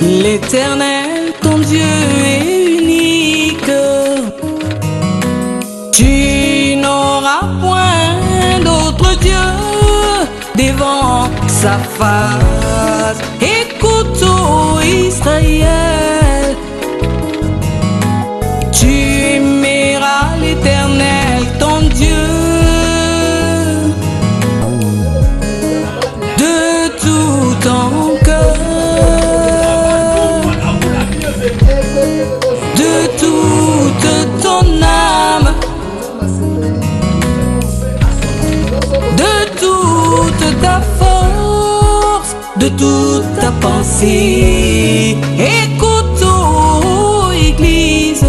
L'Éternel, ton Dieu est unique. Tu n'auras point d'autre Dieu devant sa face. Écoute, ô Israël, tu aimeras l'Éternel, ton Dieu, de tout ton cœur, de toute ton âme, de toute ta force, de toute ta pensée. Écoute, ô Église,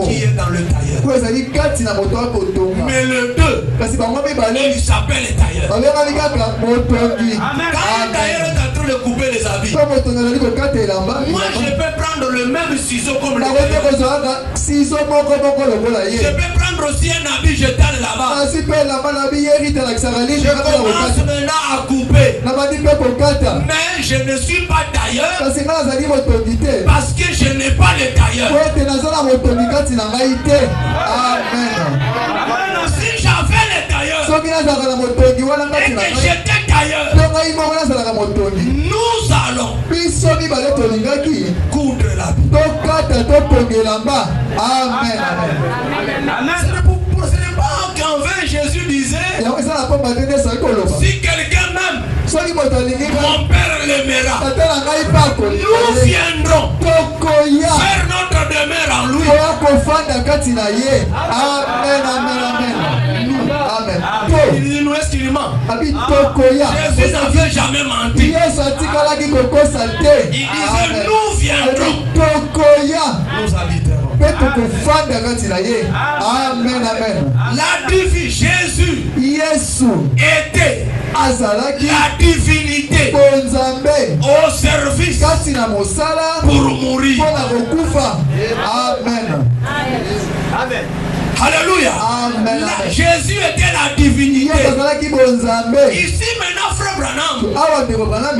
qui est dans le tailleur. Mais le deux, il s'appelle le tailleur. Quand le tailleur est en train de couper les habits, moi je peux prendre le même ciseau comme le tailleur. Je peux prendre aussi un habit, je tale là-bas. Je commence maintenant à couper. Mais je ne suis pas tailleur parce que je n'ai pas le tailleur. Si j'avais le tailleur et que j'étais tailleur, nous allons coudre l'habit. Amen. Ce n'est pas qu'en vain Jésus disait, si quelqu'un m'aime, mon Père l'aimera. Nous viendrons faire notre demeure en lui. Il dit nous est-ce qu'il ment? Jésus n'avait jamais menti. Il disait nous viendrons. Nous habiterons. Amen, amen. La divinité, Jésus était la divinité au service pour mourir. Amen. Amen. Alléluia. Amen. Jésus était la divinité. Ici maintenant, frère Branham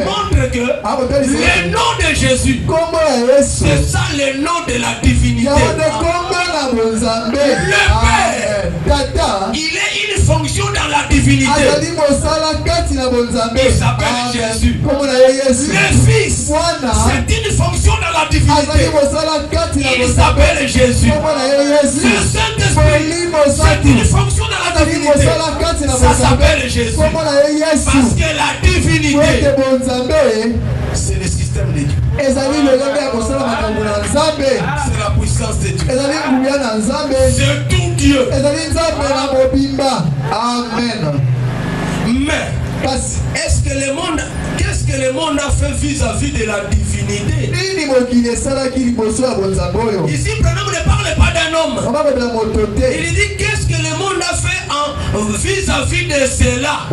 montre que le nom de Jésus, c'est ça le nom de la divinité. Le Père, il est une fonction dans la divinité. Il s'appelle Jésus. Le Fils, c'est une fonction dans la divinité. Il s'appelle Jésus. Le Saint-Esprit, c'est une fonction dans la divinité. Ça s'appelle Jésus. Parce que la divinité, c'est le système de Dieu. C'est la puissance de Dieu. C'est tout Dieu. Amen. Mais est-ce que le monde, qu'est-ce que le monde a fait vis-à-vis de la divinité? Ici, Branham ne parle pas d'un homme. Il dit qu'est-ce que le monde a fait vis-à-vis de cela.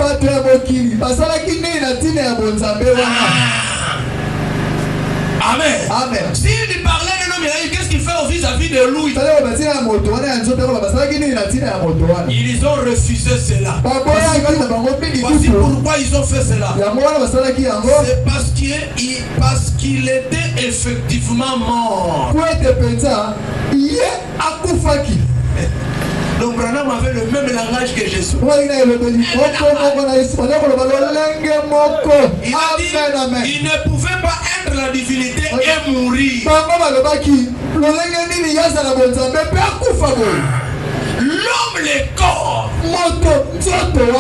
Amen. Amen. S'il parlait d'un homme, il a dit qu'est-ce qu'il fait vis-à-vis de lui. Ils ont refusé cela. Voici pourquoi ils ont fait cela. C'est parce qu'il était effectivement mort. Donc Branham avait le même langage que Jésus. Il ne pouvait pas être la divinité et mourir. L'homme, le corps,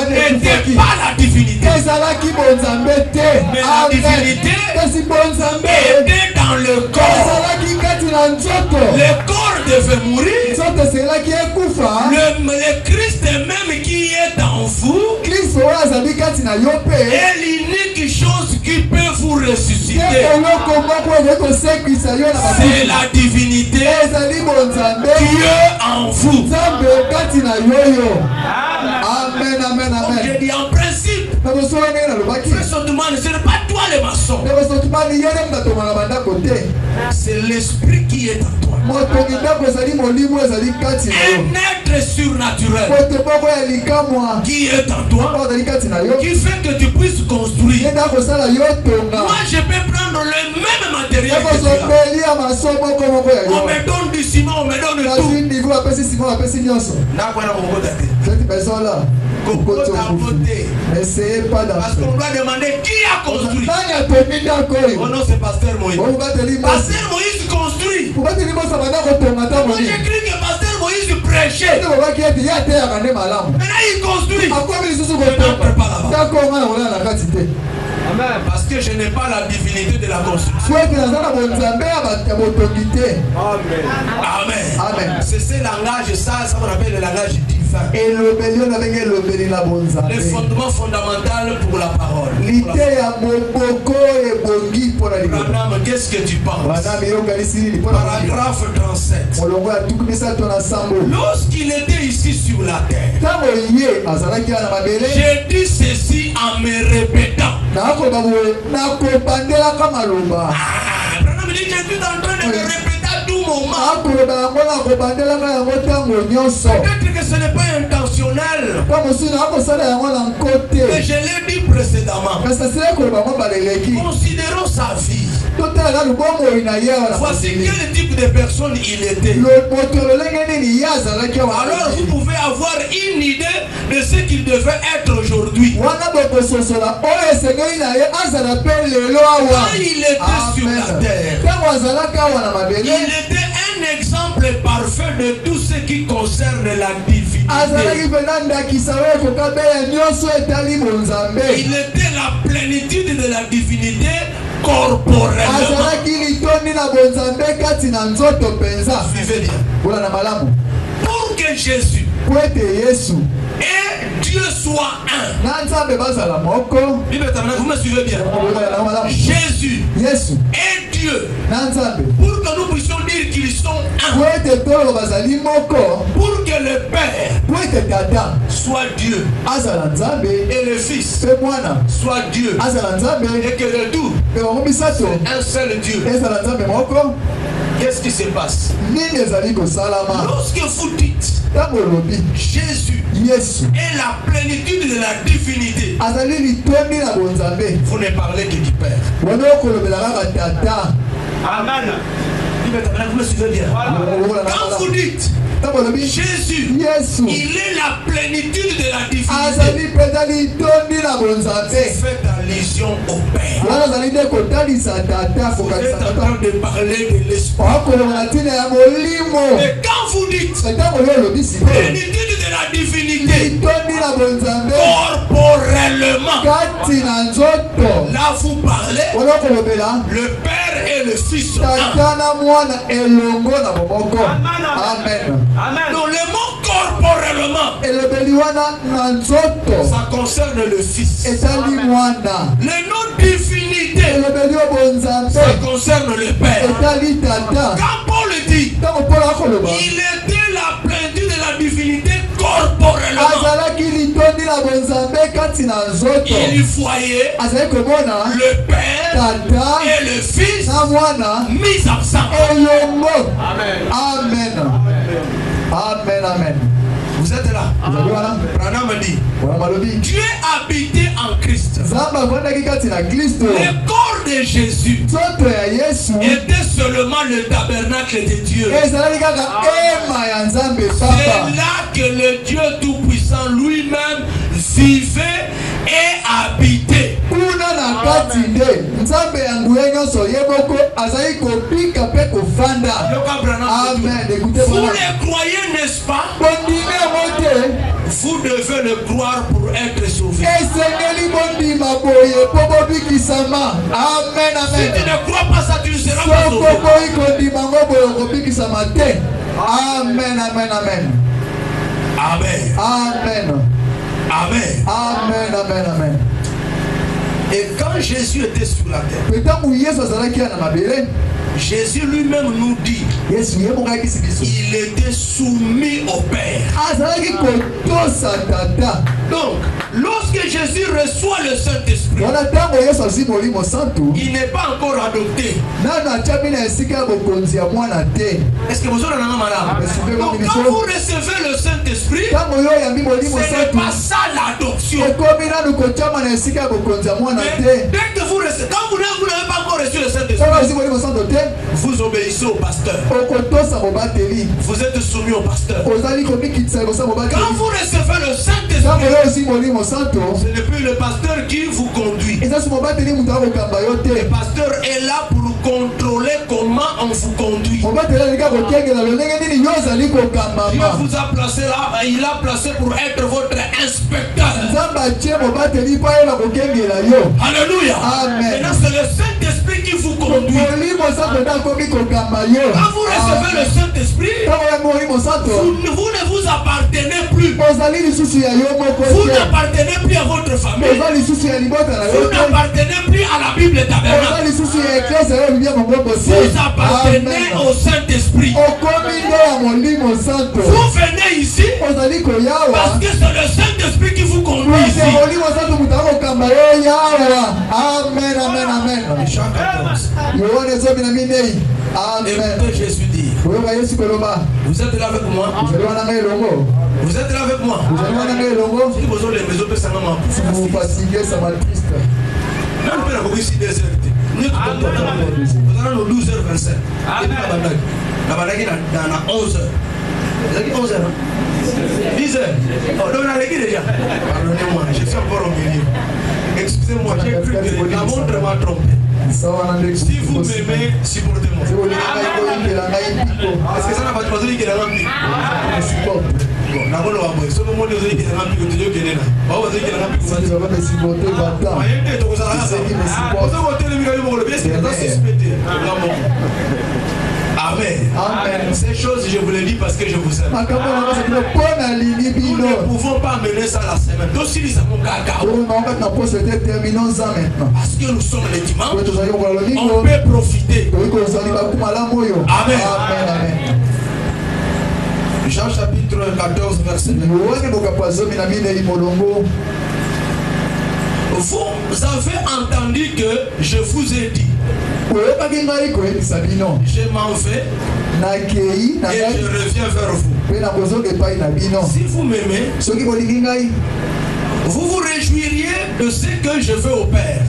n'était pas la divinité. Mais la divinité était dans le corps. Le corps devait mourir. Le Christ même qui est en vous est l'unique chose qui peut vous ressusciter. C'est la divinité. Dieu en vous. Amen, amen, amen. Je dis en principe, fais son Sotuman, ce n'est pas toi le maçon. C'est l'esprit qui est en toi. Un être surnaturel qui est en toi, qui fait que tu puisses construire. Moi, je peux prendre le même matériel que tu as. On me donne du ciment, on me donne tout. Essayez pas parce qu'on doit demander qui a construit. Oh non, c'est Pasteur Moïse. Pasteur Moïse construit. Moi j'ai cru que Pasteur Moïse prêchait. Maintenant il construit. Amen. Parce que je n'ai pas la divinité de la construction. Amen. Amen. C'est ce langage, ça qu'on appelle le langage divin. Le fondement fondamental pour la parole. Qu'est-ce que tu penses? Paragraphe 37. Lorsqu'il était ici sur la terre, j'ai dit ceci en me répétant. Jésus est en train de me répéter à tout moment. Peut-être que ce n'est pas intentionnel. Mais je l'ai dit précédemment. Considérons sa vie. Voici quel type de personne il était. Alors vous pouvez avoir une idée de ce qu'il devait être aujourd'hui. Quand il était sur la terre, il était un exemple parfait de tout ce qui concerne la divinité. Il était la plénitude de la divinité corporellement. Suivez bien. Pour que Jésus et Dieu soit un. Vous me suivez bien. Jésus et Dieu. Pour que nous puissions dire qu'ils sont un. Pour que le Père soit Dieu et le Fils soit Dieu et que le Doux un seul Dieu. Qu'est-ce qui se passe? Lorsque vous dites Jésus est la plénitude de la divinité, vous ne parlez que du Père. Amen. Vous me suivez bien. Quand vous dites Jésus, il est la plénitude de la divinité, faites allusion au Père. Vous êtes en train de parler de l'Esprit. Et quand vous dites plénitude de la divinité, corporellement, là vous parlez le Père et le Fils. Amen. Donc le mot corporellement, ça concerne le Fils. Le nom divinité, ça concerne le Père. Quand Paul dit, il était la plénitude de la divinité corporellement. Il voyait le Père et le Fils mis ensemble. Amen. Amen. Vous êtes là. Branham dit, Dieu habitait en Christ. Le corps de Jésus était seulement le tabernacle de Dieu. C'est là que le Dieu Tout-Puissant lui-même vivait et habitait. Vous le croyez, n'est-ce pas? Vous devez le croire pour être sauvé. Si tu ne crois pas ça, tu ne seras pas sauvé. Amen. Amen. Amen. Et quand Jésus était sur la terre, Jésus lui-même nous dit il était soumis au Père. Donc, lorsque Jésus reçoit le Saint-Esprit, il n'est pas encore adopté. Est-ce que vous avez un malade? Donc, quand vous recevez le Saint-Esprit, ce n'est pas ça l'adoption. Mais dès que vous recevez, quand vous n'avez pas encore reçu le Saint-Esprit, vous obéissez au pasteur. Vous êtes soumis au pasteur. Quand vous recevez le Saint-Esprit, ce n'est plus le pasteur qui vous conduit. Le pasteur est là pour contrôler comment on vous conduit. Dieu vous a placé là, il a placé pour être votre inspecteur. Alléluia. Maintenant c'est le Saint-Esprit qui vous conduit. Quand vous recevez le Saint-Esprit, vous ne vous appartenez plus. Vous n'appartenez plus à votre famille. Vous n'appartenez plus à la Bible tabernacle. Vous appartenez au Saint-Esprit. Vous venez ici parce que c'est le Saint-Esprit qui vous conduit ici. Amen, amen, amen. Jean 14. Écoutez Jésus dire. Vous êtes là avec moi. Vous êtes là avec moi. Si vous avez les maisons, si vous vous fatiguez, ça m'attriste. Vous allez au 12h25. La banane est à 11h. Vous avez dit 11h, 10h. Oh, donc on a réglé déjà. Pardonnez-moi, je suis encore au milieu. Excusez-moi, j'ai cru que la montre m'a trompé. Si vous m'aimez, supportez-moi. Est-ce que ça n'a pas de dire qu'il a rempli? Je supporte. Bon, la bonne loi, si vous me dites qu'il a rempli, vous dites qu'il est là. Vous dites qu'il a rempli, vous dites qu'il a rempli. Vous dites qu'il a rempli. Amen. Amen. Ces choses, je vous les dis parce que je vous aime. Nous ne pouvons pas mener ça la semaine. Parce que nous sommes les dimanches, on peut profiter. Amen. Amen. Jean chapitre 14, verset 9. Vous avez entendu que je vous ai dit. Je m'en vais et je reviens vers vous. Si vous m'aimez, vous vous réjouiriez de ce que je fais au Père.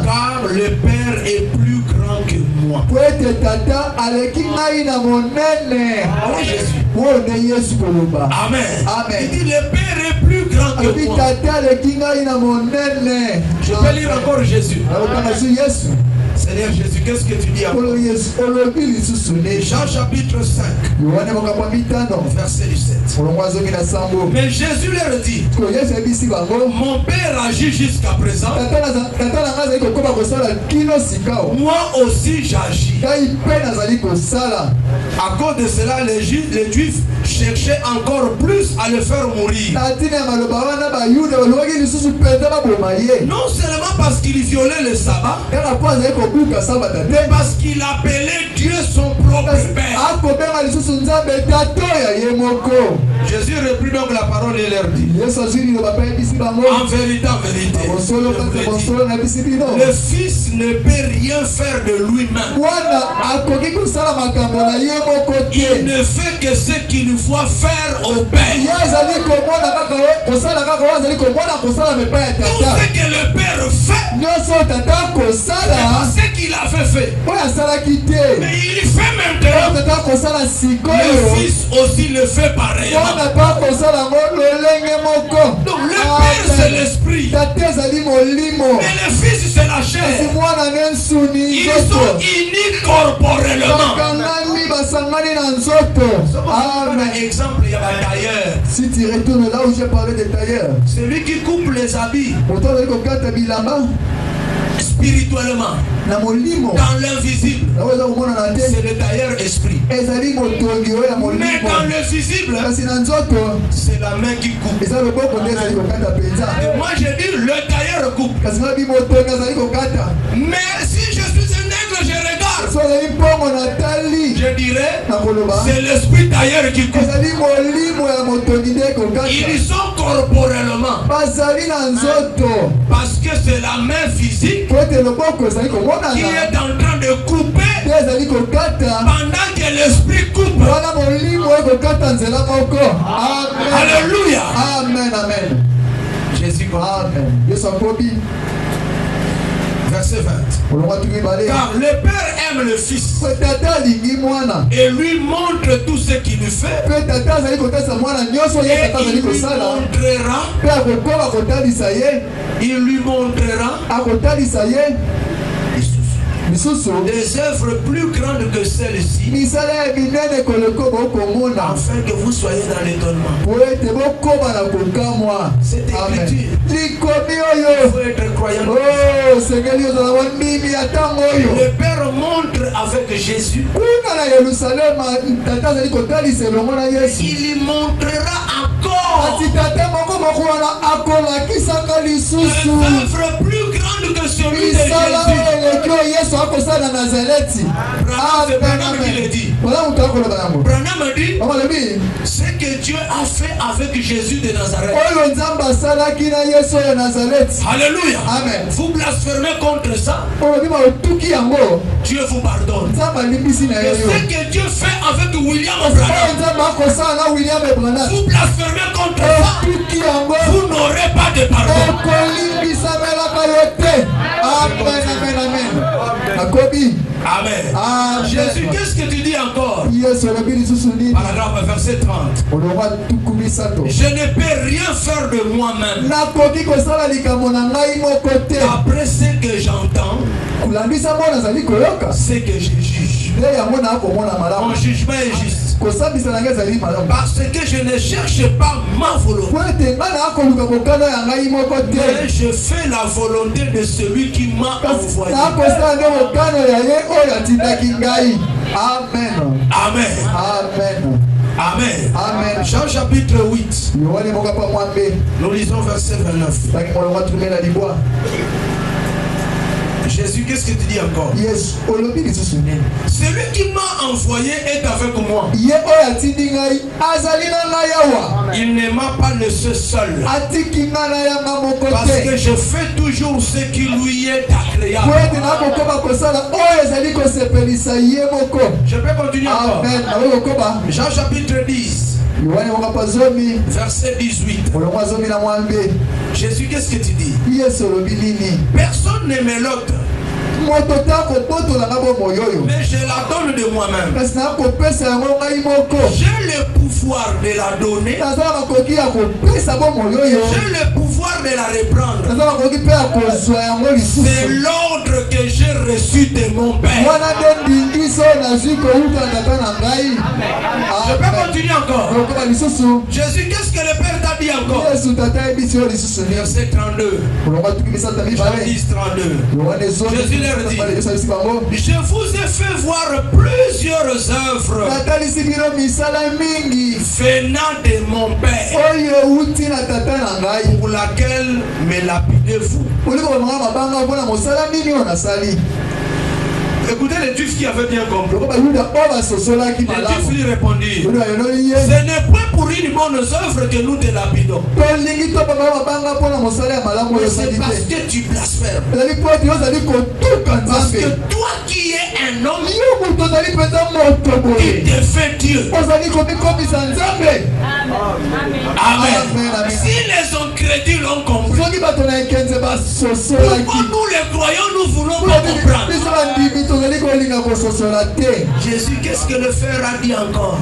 Car le Père est plus grand que moi. Jésus. Amen. Amen. Il dit le Père est plus grand que moi. Je peux lire encore Jésus. Seigneur Jésus, qu'est-ce que tu dis à moi? Jean chapitre 5, verset 17. Mais Jésus leur dit, mon Père agit jusqu'à présent. Moi aussi j'agis. À cause de cela, les Juifs cherchaient encore plus à le faire mourir. Non seulement parce qu'il violait le sabbat, mais parce qu'il appelait Dieu son propre Père. Jésus reprit donc la parole et leur dit, en vérité, le Fils ne peut rien faire de lui-même. Il ne fait que ce qu'il voit faire au Père. Tout ce que le Père fait, c'est ce qu'il avait fait. Mais il fait maintenant. Le Fils aussi le fait pareillement. Donc le Père c'est l'Esprit. Mais le Fils c'est la chair. Ils sont unis corporellement. Exemple, il y a un tailleur. Si tu retournes là où j'ai parlé des tailleurs, celui qui coupe les habits spirituellement dans l'invisible, c'est le tailleur esprit. Mais dans le visible, c'est la main qui coupe. Et moi je dis le tailleur coupe. Mais si je suis un aigle, je regarde. Je dirais, c'est l'esprit d'ailleurs qui coupe. Ils sont corporellement. Parce que c'est la main physique qui est en train de couper pendant que l'esprit coupe. Alléluia. Amen, amen. Jésus, amen. verset 20. Car le Père aime le Fils et lui montre tout ce qu'il lui fait. Et il lui montrera des œuvres plus grandes que celles-ci, afin que vous soyez dans l'étonnement. Cette écriture, il faut être croyant. Le Père montre avec Jésus. Il lui montrera encore des œuvres plus grandes que celui de Jésus. Branham dit, ce que Dieu a fait avec Jésus de Nazareth. Alléluia. Amen. Vous blasphémez contre ça, Dieu vous pardonne. Et ce que Dieu fait avec William Branham, vous blasphémez contre ça, vous n'aurez pas de pardon. Amen. Amen. Jésus, qu'est-ce que tu dis encore? Paragraphe verset 30. Je ne peux rien faire de moi-même. Après ce que j'entends, c'est que je juge. Mon jugement est juste. Parce que je ne cherche pas ma volonté, mais je fais la volonté de celui qui m'a envoyé. Amen. Amen. Amen. Amen. Jean chapitre 8. Nous lisons verset 29. Jésus, qu'est-ce que tu dis encore? Celui qui m'a envoyé est avec moi. Il ne m'a pas laissé seul. Parce que je fais toujours ce qui lui est agréable. Je peux continuer encore. Jean chapitre 10. Verset 18. Jésus, qu'est-ce que tu dis? Personne ne me l'ôte, mais je la donne de moi-même. J'ai le pouvoir de la donner. J'ai le pouvoir de la reprendre. C'est l'ordre que j'ai reçu de mon Père. Je peux continuer encore. Jésus, qu'est-ce que le Père t'a dit encore? Verset 32. Jean 10, 32. Jésus leur dit, je vous ai fait voir plusieurs œuvres venant de mon Père, pour laquelle me lapidez-vous. Écoutez les Juifs qui avaient bien compris. Les Juifs lui répondirent, ce n'est point pour une bonne œuvre que nous te lapidons, mais c'est parce que tu blasphèmes. Parce que toi qui es un homme, qui te fait Dieu. Amen. Si les incrédules l'ont compris, pourquoi nous les croyants nous voulons pas comprendre? Jésus, qu'est-ce que le Père a dit encore?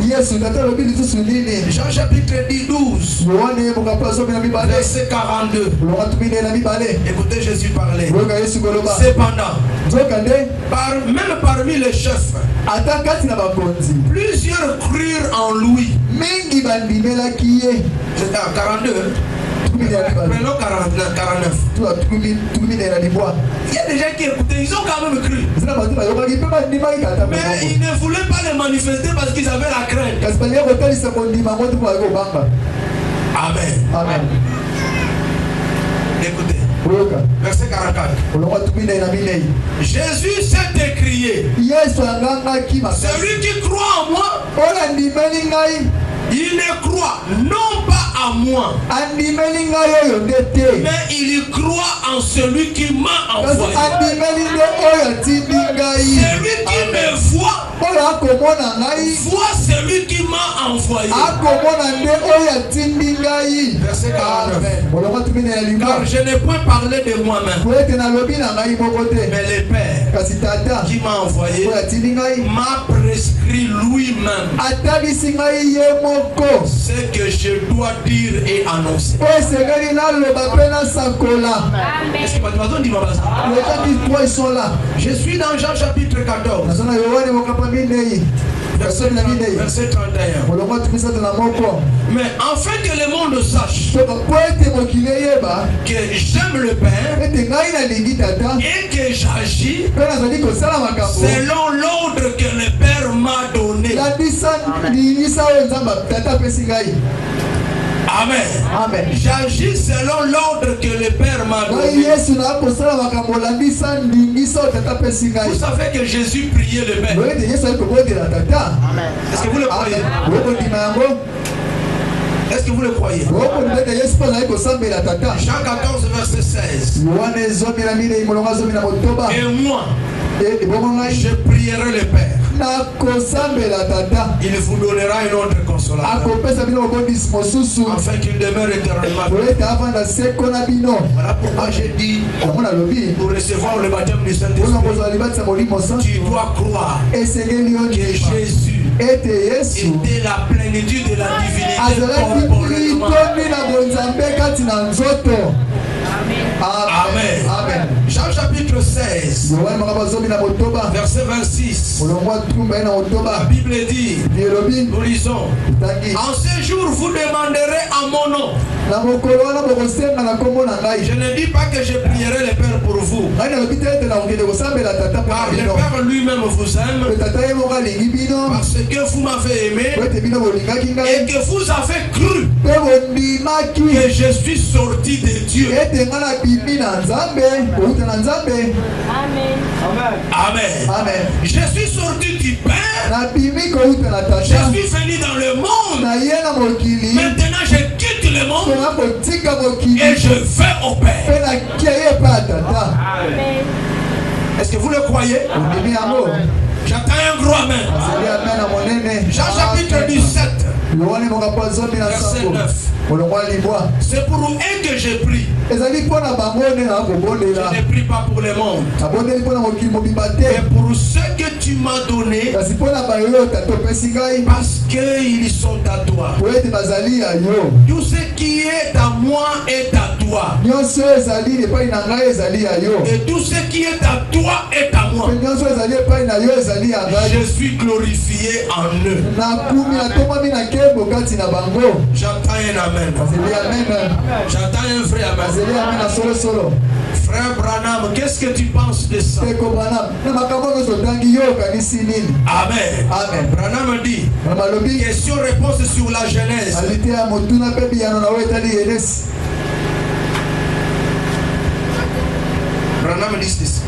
Jean chapitre 10, 12. Verset 42. Écoutez Jésus parler. Cependant, même parmi les chefs, plusieurs crurent en lui. J'étais à 42. Prenons 49. Il y a des gens qui écoutaient, ils ont quand même cru. Mais ils ne voulaient pas les manifester parce qu'ils avaient la crainte. Amen. Amen. Écoutez. Verset 44. Jésus s'est écrié. Celui qui croit en moi, il ne croit non pas à moi, mais il croit en celui qui m'a envoyé. Celui qui me voit, voit celui qui m'a envoyé. Verset 49. Car je n'ai point parlé de moi-même, mais le Père qui m'a envoyé m'a prescrit lui-même ce que je dois dire et annoncer. Est-ce que ils sont là? Je suis dans Jean chapitre 14. Verset 31. Mais afin que le monde sache que j'aime le Père et que j'agis selon l'ordre que le Père m'a donné. Amen. Amen. J'agis selon l'ordre que le Père m'a donné. Vous savez que Jésus priait le Père. Amen. Est-ce que vous le croyez? Est-ce que vous le croyez? Jean 14 verset 16. Et moi, je prierai le Père. Il vous donnera un autre consolateur, afin qu'il demeure éternellement. Voilà pourquoi j'ai dit, pour recevoir le baptême du Saint-Esprit, tu dois croire que Jésus était la plénitude de la divinité corporellement. Amen. Amen. Jean chapitre 16, verset 26. La Bible dit, nous lisons, en ce jour vous demanderez à mon nom. Je ne dis pas que je prierai le Père pour vous, car le Père lui-même vous aime, parce que vous m'avez aimé et que vous avez cru que je suis sorti de Dieu. Amen. Amen. Je suis sorti du Père. Je suis venu dans le monde. Maintenant je quitte le monde et je vais au Père. Est-ce que vous le croyez? J'attends un gros amen. Jean chapitre 17. Verset 9. C'est pour eux que je prie. Je ne prie pas pour le monde, mais pour ceux que tu m'as donnés, parce qu'ils sont à toi. Tout ce qui est à moi est à toi, et tout ce qui est à toi est à moi. Je suis glorifié en eux. J'entends un amen. J'entends un vrai amen. Frère Branham, qu'est-ce que tu penses de ça? Amen. Amen. Branham dit, question-réponse sur la Genèse. Branham dit ceci.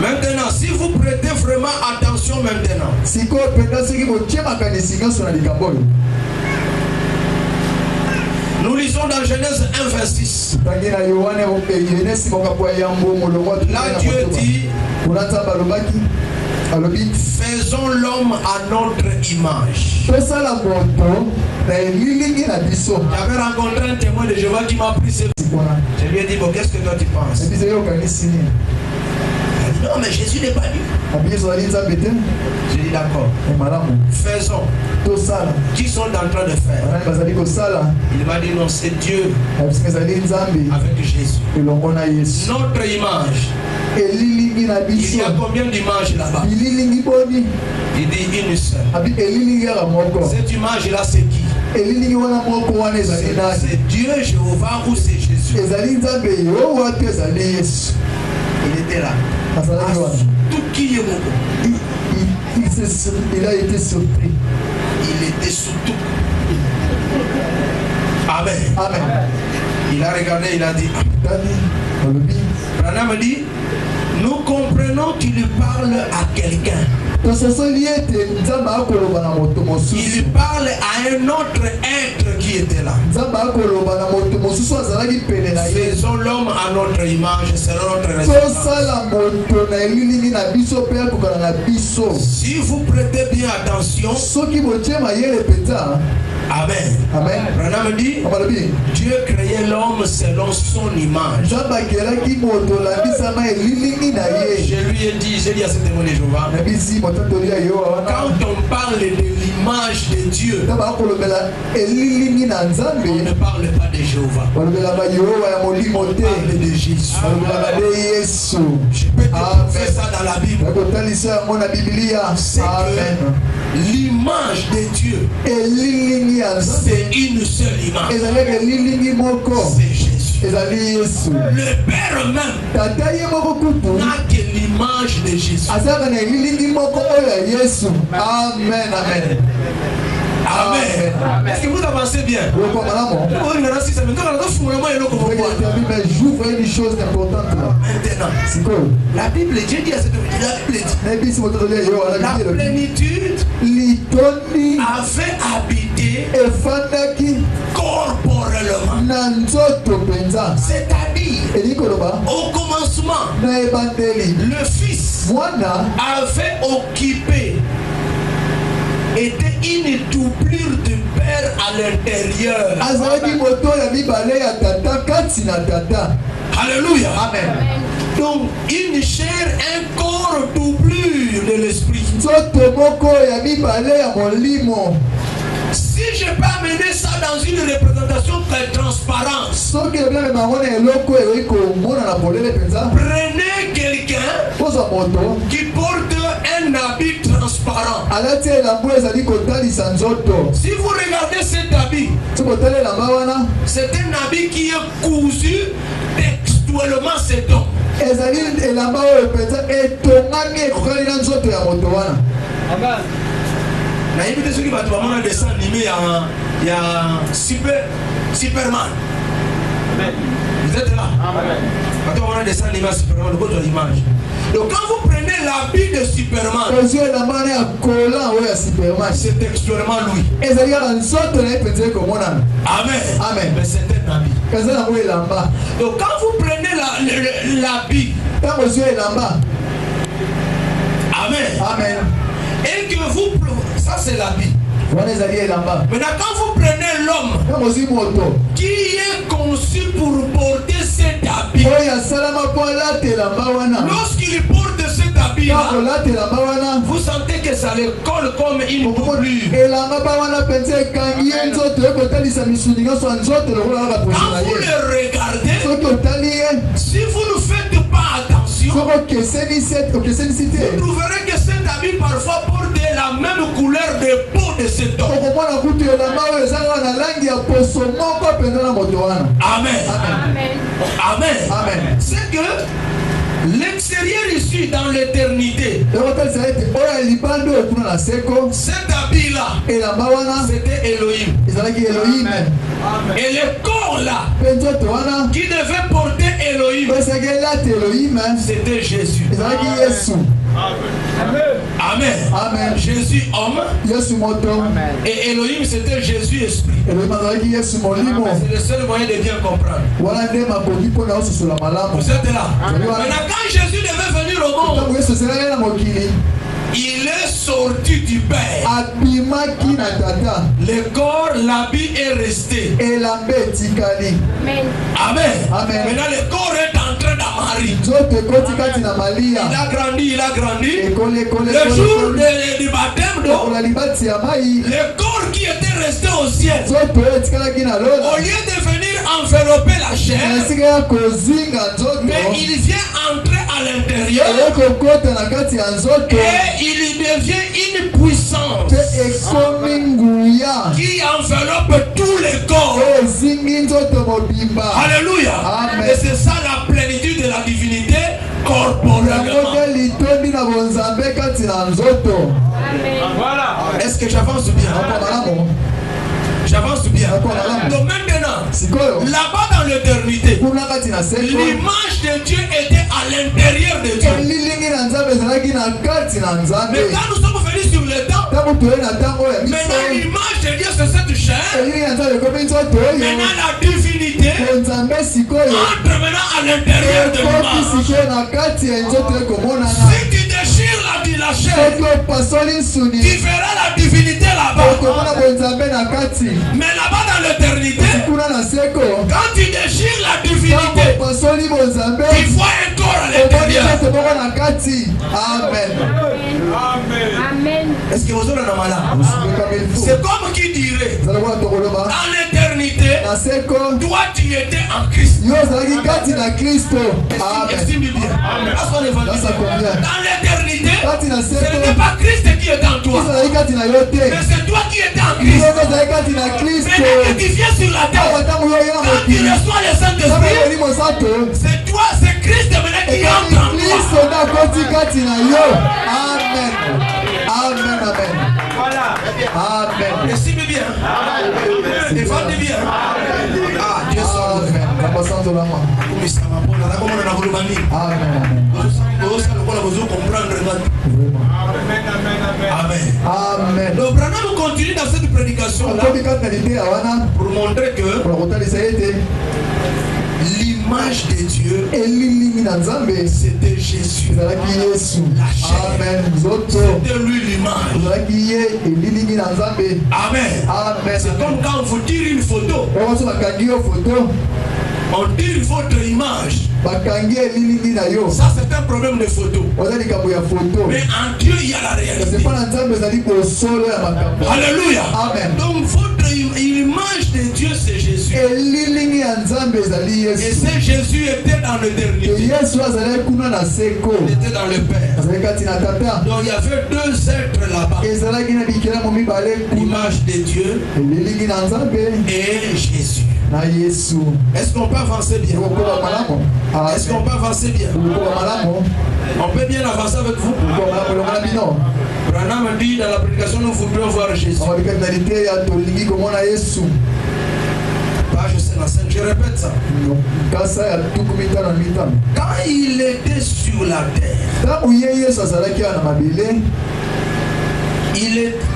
Maintenant, si vous prêtez vraiment attention maintenant, nous lisons dans Genèse 1:26. Là, Dieu dit, faisons l'homme à notre image. J'avais rencontré un témoin de Jéhovah qui m'a pris ce... Je lui ai dit, bon, qu'est-ce que toi tu penses? Non, mais Jésus n'est pas Dieu. J'ai dit d'accord. Faisons. Qui sont en train de faire? Il m'a dit non, c'est Dieu avec Jésus. Notre image. Il y a combien d'images là-bas? Il dit une seule. Cette image-là, c'est qui? C'est Dieu, Jéhovah ou c'est Jésus? Il était là. Tout qui est mon. Il a été surpris. Il était sous tout. Amen. Amen. Il a regardé, il a dit. Amen. Branham dit, nous comprenons qu'il parle à quelqu'un. Il parle à un autre être qui était là. Faisons l'homme à notre image, c'est notre responsabilité. Si vous prêtez bien attention, Amen. Amen. Branham dit, Dieu créait l'homme selon son image. Je lui ai dit, j'ai dit à ce témoin de Jéhovah, quand on parle de l'image de Dieu, on ne parle pas de Jéhovah. On parle de Jésus. Je peux te faire ça dans la Bible. C'est que l'image de Dieu, c'est une seule image. C'est Jésus. Le Père même n'a que l'image de Jésus. Amen. Amen. Amen. Est-ce que vous avancez bien? J'ouvre une chose importante là. Maintenant, la Bible dit, la plénitude avait habité corporellement. C'est-à-dire, au commencement, le Fils avait occupé, était une doublure du Père à l'intérieur. Alléluia. Amen. Donc, une chair, un corps doublure de l'esprit. Si je peux amener ça dans une représentation de transparence, prenez quelqu'un qui porte un habit transparent. Si vous regardez cet habit, c'est un habit qui est cousu textuellement, c'est donc. Na invité ceux qui vont voir un dessin animé, il y a Superman. Amen. Vous êtes là? Amen. Quand on voit un dessin animé à Superman, le code de l'image. Donc quand vous prenez l'habit de Superman, c'est textuellement lui. Amen. Amen. Mais c'est un habit. Donc quand vous prenez l'habit, Amen. Amen. Et que vous, ça c'est l'habit. Maintenant quand vous prenez l'homme qui est conçu pour porter cet habit, lorsqu'il porte cet habit là, vous sentez que ça le colle comme une doublure. Quand vous le regardez, si vous ne faites pas attention, vous trouverez que cet habit parfois porte la même couleur de peau de cet homme. Amen. Amen. Amen. C'est que l'extérieur ici dans l'éternité, cet habit là, c'était Elohim. Et le corps là, qui devait porter Elohim, c'était Jésus. Amen. Amen. Jésus homme. Et Elohim c'était Jésus esprit. C'est le seul moyen de bien comprendre. Vous êtes là. Maintenant quand Jésus devait venir au monde, il est sorti du Père. Le corps, l'habit est resté. Amen. Amen. Maintenant le corps est entré dans Marie. Il a grandi. Le jour du baptême d'eau, le corps qui était resté au ciel, au lieu de venir envelopper la chair, mais il vient entrer à l'intérieur et il devient une puissance qui enveloppe tout le corps. Alléluia. Et c'est ça la plénitude de la divinité corporellement. Voilà. Est-ce que j'avance bien? J'avance bien. Donc maintenant, là-bas dans l'éternité, l'image de Dieu était à l'intérieur de Dieu. Mais quand nous sommes venus sur le temps, maintenant l'image de Dieu c'est cette chair. Maintenant la divinité entre maintenant à l'intérieur de l'image. Si tu déchires la chair, tu verras la divinité là-bas. Mais là-bas dans l'éternité, quand tu déchires la divinité, tu vois un corps à l'intérieur. Amen. Est-ce que vous avez un malade? C'est comme qui dirait, en l'éternité, toi tu étais en Christ. Estime bien. Dans l'éternité, ce n'était pas Christ qui était en toi, mais c'est toi qui étais en Christ. Maintenant que tu viens sur la terre, quand tu reçois le Saint-Esprit, c'est toi, c'est Christ maintenant qui entre en toi. Amen. Amen. Amen. Voilà. Amen. Estime bien. Défendez bien. Ah, Dieu soit loué. Amen. Amen. Donc Branham continue dans cette prédication là pour montrer que l'image de Dieu c'était Jésus. La chair. C'était lui l'image. Amen. C'est comme quand on vous tire une photo. On tire votre image. Ça c'est un problème de photo. Mais en Dieu il y a la réalité. Alléluia. Amen. Donc votre image de Dieu c'est Jésus. Et ce Jésus était dans l'éternité. Il était dans le Père. Donc il y avait deux êtres là-bas. L'image de Dieu et Jésus. Est-ce qu'on peut avancer bien? Est-ce qu'on peut avancer bien? On peut bien avancer avec vous? Branham dit dans la prédication nous voudrions voir Jésus. Je répète ça. Quand il était sur la terre,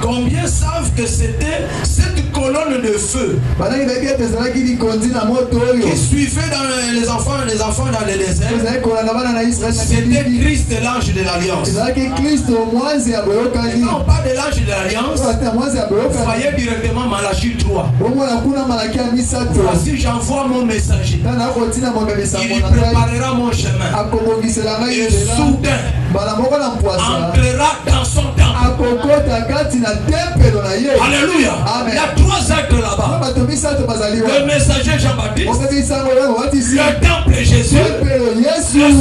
combien savent que c'était cette colonne de feu qui suivait dans les enfants dans le désert? C'était Christ, l'ange de l'Alliance. Quand on parle de l'ange de l'Alliance, vous voyez directement Malachie 3. Voici j'envoie mon messager. Il préparera mon chemin. Et soudain entrera dans son temple. Alléluia. Il y a trois êtres là-bas. Le messager Jean-Baptiste, le temple Jésus, le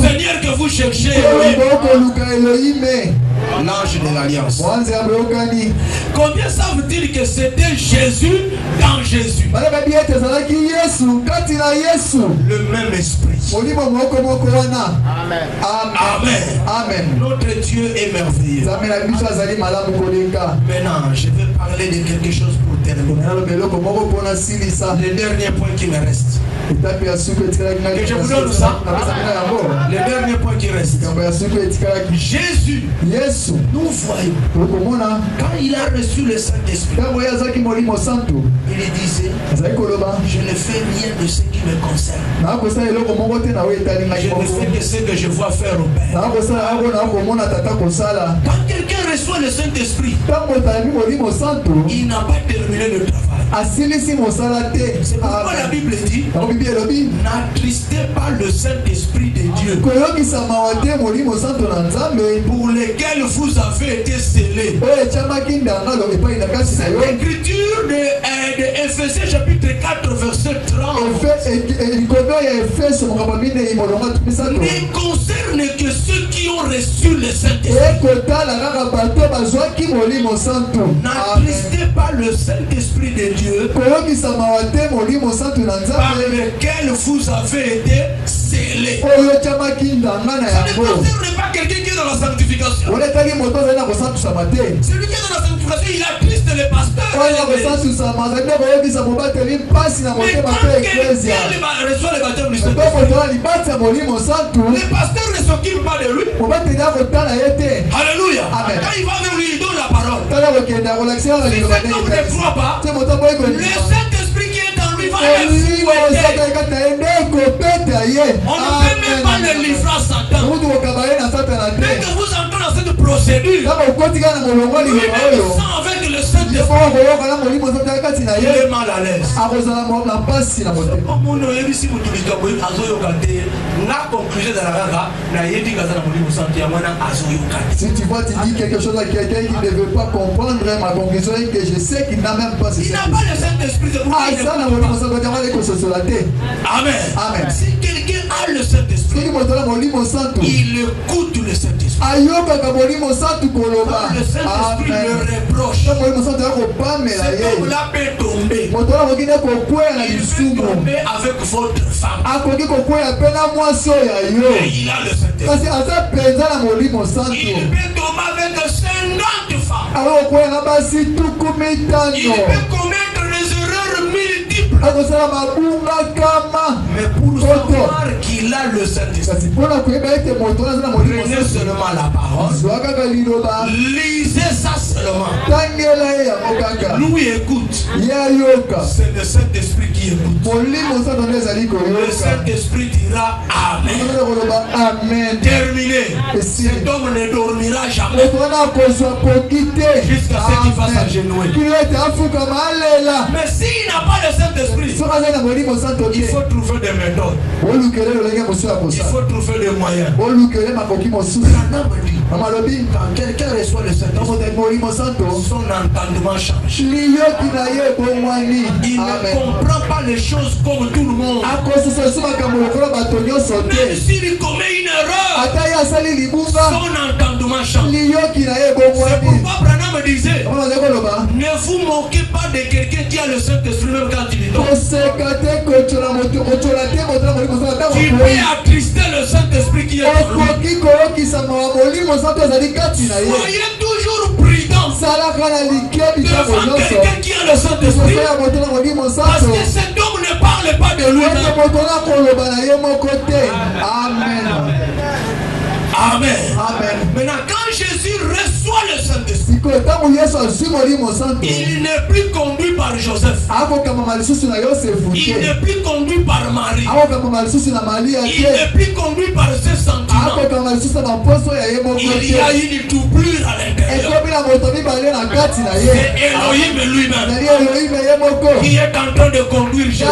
Seigneur que vous cherchez, l'ange de l'Alliance. Combien savent-ils que c'était Jésus dans Jésus? Le même esprit. Amen. Amen. Notre Dieu est merveilleux. Maintenant, je vais parler de quelque chose pour terminer. Le dernier point qui me reste. Que je vous donne ça. Le dernier point qui reste. Jésus, nous voyons, quand il a reçu le Saint-Esprit, il disait, je ne fais rien de ce qui me concerne. Je ne fais que ce que je vois faire au Père. Quand quelqu'un reçoit le Saint-Esprit, il n'a pas terminé le travail. C'est pourquoi la Bible dit, n'attristez pas le Saint-Esprit de Dieu, pour lequel vous avez été scellés. C'est l'écriture de Ephésiens chapitre 4 verset 30. Ne concerne que ceux qui ont reçu le Saint-Esprit. N'attristez pas le Saint-Esprit de Dieu, par lequel vous avez été scellés. Ça ne concerne pas quelqu'un qui est dans la sanctification. Celui qui est dans la sanctification, il attriste c'est le pasteur. Mais quand quelqu'un reçoit le baptême du Saint-Esprit, le pasteur ne s'occupe pas de lui. Alléluia. Quand il va vers lui, il donne la parole. Si cet homme ne croit pas, le Saint-Esprit qui est en lui va le fouetter. On ne peut même pas le livrer à Satan. Dès que vous entrez dans cette procédure, lui-même sans avec le Saint-Esprit, il est mal à l'aise. Si tu vois, tu dis quelque chose à quelqu'un qui ne veut pas comprendre, ma conclusion est que je sais qu'il n'a même pas ce Saint-Esprit. Il n'a pas le Saint-Esprit. Amen. Amen. Si quelqu'un a le Saint-Esprit, il écoute le Saint-Esprit. Le Saint-Esprit le reproche. Cet homme-là peut tomber. Il peut tomber avec votre femme. Mais il a le Saint-Esprit. Il peut tomber avec 50 femmes. Il peut commettre des erreurs multiples. Mais pour savoir qu'il a le Saint-Esprit, prenez seulement la parole. Lisez ça seulement. Nous écoute. C'est le Saint-Esprit qui écoute. Le Saint-Esprit dira Amen. Terminé. Cet homme ne dormira jamais jusqu'à ce qu'il fasse agenouiller. Mais s'il n'a pas le Saint-Esprit, il faut trouver des méthodes. Il faut trouver des moyens. Quand quelqu'un reçoit le Saint-Esprit, son entendement change. Il ne comprend pas les choses comme tout le monde. Même s'il commet une erreur, son entendement change. C'est pourquoi Branham disait, ne vous moquez pas de quelqu'un qui a le Saint-Esprit même quand il dort. Tu peux attrister le Saint-Esprit qui est en lui. Soyez toujours prudent devant quelqu'un qui a le Saint-Esprit, parce que cet homme ne parle pas de lui-même. Amen. Maintenant, quand Jésus reçoit le Saint-Esprit, il n'est plus conduit par Joseph. Il n'est plus conduit par Marie. Il n'est plus conduit par ses sentiments. Il y a une doublure à l'intérieur. C'est Elohim lui-même qui est en train de conduire Jésus.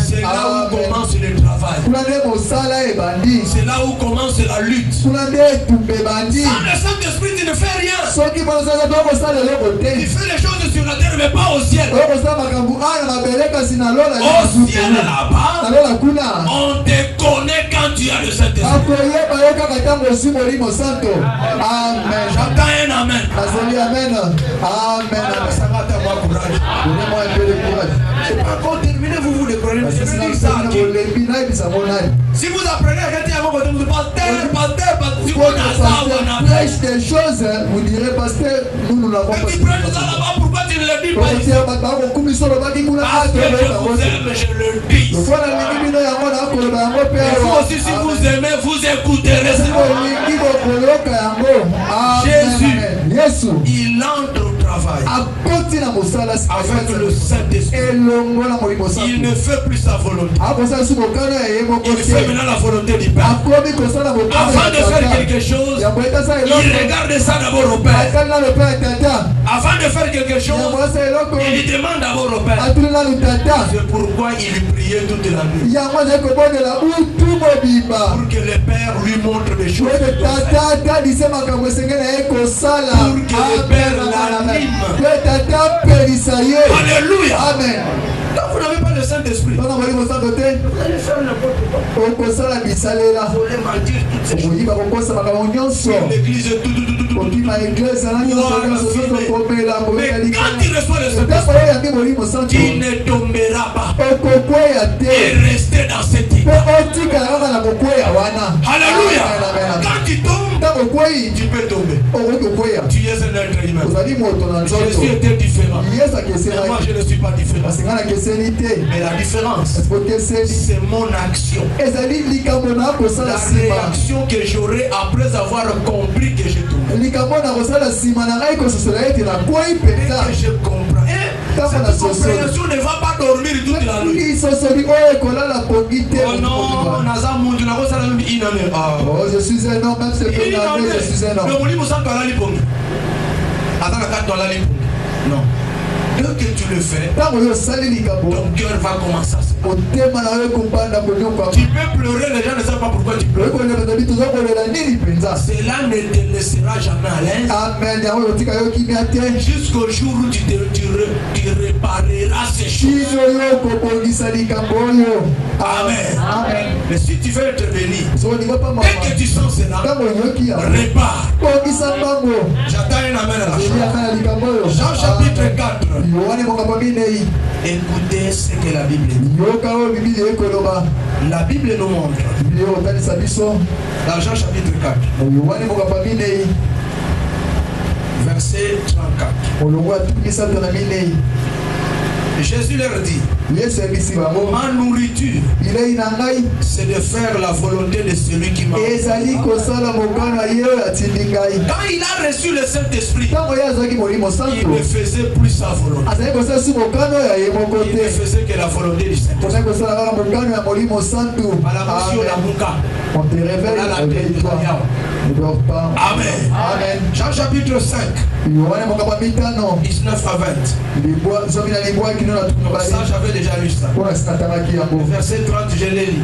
C'est là où commence le travail. C'est là où commence la lutte. Sans le Saint-Esprit, tu ne fais rien. Il fait les choses sur la terre, mais pas au ciel. Au ciel là-bas, on te connaît quand tu as le Saint-Esprit. J'entends un amen. Donnez-moi un peu de courage. C'est pas encore terminé, vous le prenez. Si vous apprenez à quelqu'un à vos côtés, vous dites pasteur, prêche des choses, vous direz pasteur, nous l'avons pas. Tu prêches ça là-bas, pourquoi tu ne le dis pas ici? Parce que je vous aime, je le dis. Et vous aussi, si vous aimez, vous écouterez ça. Jésus, il entre au travail avec le Saint-Esprit. Il ne fait plus sa volonté. Il fait maintenant la volonté du Père. Avant de faire quelque chose, il regarde ça d'abord au Père. Avant de faire quelque chose, il demande d'abord au Père. C'est pourquoi il priait toute la nuit. Pour que le Père lui montre des choses. Pour que le Père l'anime. Alléluia. Amen. Quand vous n'avez pas le Saint-Esprit, vous allez faire n'importe quoi. Vous allez mentir toutes ces choses. L'église est tout. Mais quand il reçoit le Saint-Esprit, il ne tombera pas. Et restez dans cette idée. Alléluia. Quand tu tombes, tu peux tomber. Tu es un un être humain. Jésus était différent. Moi, je ne suis pas différent. Mais la différence, c'est mon action. La réaction que j'aurai après avoir compris que j'ai tombé. Et que je comprends. Cette compréhension ne va pas dormir toute la nuit. Oh non, je suis un homme, même si je suis un homme. Non. Dès que tu le fais, ton cœur va commencer à se battre. Tu peux pleurer, les gens ne savent pas pourquoi tu pleures. Cela ne te laissera jamais à l'aise. Jusqu'au jour où tu répareras ces choses. Amen. Mais si tu veux être béni, dès que tu sens cela, répare. J'attends un amen à la chose. Jean chapitre 4. Écoutez ce que la Bible dit. La Bible nous montre. Dans Jean chapitre 4. Verset 34. Jésus leur dit, ma nourriture, c'est de faire la volonté de celui qui m'a envoyé. Quand il a reçu le Saint-Esprit, il ne faisait plus sa volonté. Il ne faisait que la volonté du Saint-Esprit. On te réveille, ne dors pas. Amen. Amen. Jean chapitre 5, 19 à 20. Ça, j'avais déjà lu ça. Verset 30, je l'ai lu.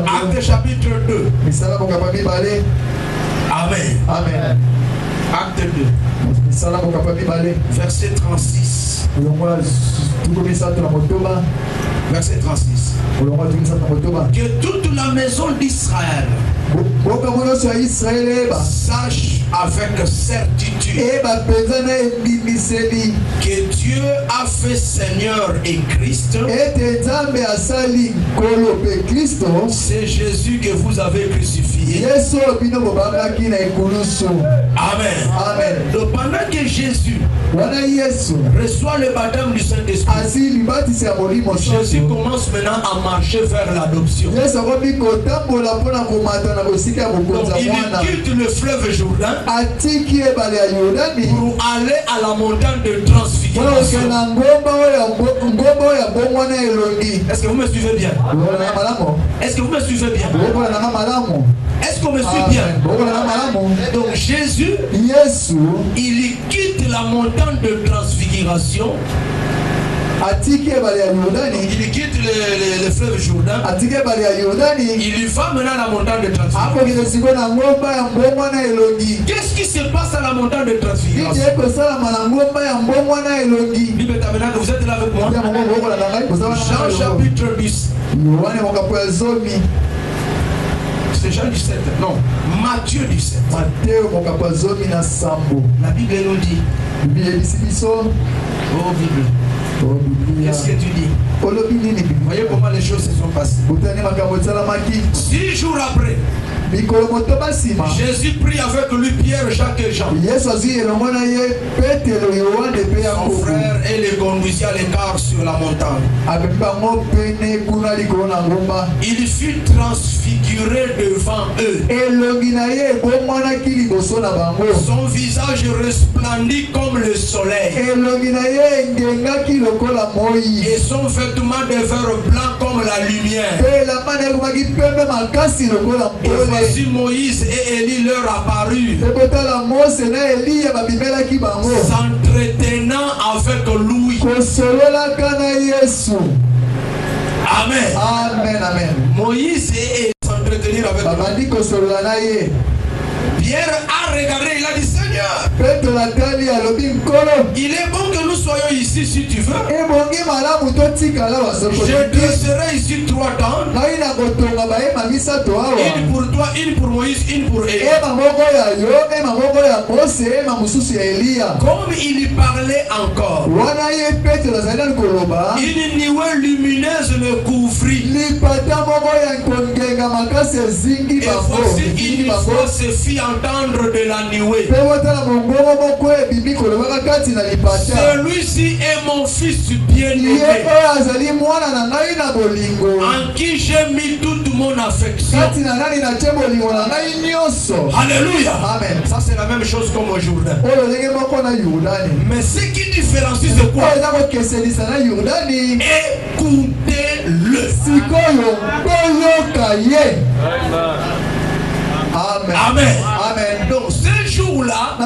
Acte chapitre 2. Amen. Amen. Acte 2. Verset 36. Verset 36. Que toute la maison d'Israël sache avec certitude que Dieu a fait Seigneur et Christ. C'est Jésus que vous avez crucifié. Amen. Donc pendant que Jésus reçoit le baptême du Saint-Esprit, Jésus commence maintenant à marcher vers l'adoption. Donc il quitte le fleuve Jourdain pour aller à la montagne de transfiguration. Est-ce que vous me suivez bien? Est-ce que vous me suivez bien? Est-ce qu'on me suit bien? Donc Jésus, il quitte la montagne de transfiguration. Il quitte le fleuve Jourdain. Il va maintenant à la montagne de transfiguration. Qu'est-ce qui se passe à la montagne de transfiguration? Vous êtes là avec moi? Jean chapitre 10. C'est Jean 17. Non, Matthieu 17. La Bible nous dit. Oh Bible. Qu'est-ce que tu dis? Voyez comment les choses se sont passées. 6 jours après, Jésus prit avec lui Pierre, Jacques et Jean. Son frère et les conduisit à l'écart sur la montagne. Il fut transfiguré devant eux. Son visage resplendit comme le soleil. Et son vêtement devint blanc comme la lumière. Et voici Moïse et Élie leur apparurent, s'entretenant avec lui. Amen. Amen. Moïse et Élie s'entretenir avec lui. Pierre a regardé, il a dit Seigneur, il est bon que nous soyons ici si tu veux. Je dresserai ici 3 tentes. Une pour toi, une pour Moïse, une pour Élie. Comme il y parlait encore, une nuée lumineuse le couvrit. Et voici une voix se fit entendre de la nuée. Celui-ci est mon fils bien-aimé, en qui j'ai mis toute mon affection. Alléluia. Amen. Ça c'est la même chose comme au Jourdain. Mais ce qui différencie c'est quoi? Écoutez-le. Amen. Amen. Amen. Donc ce jour-là,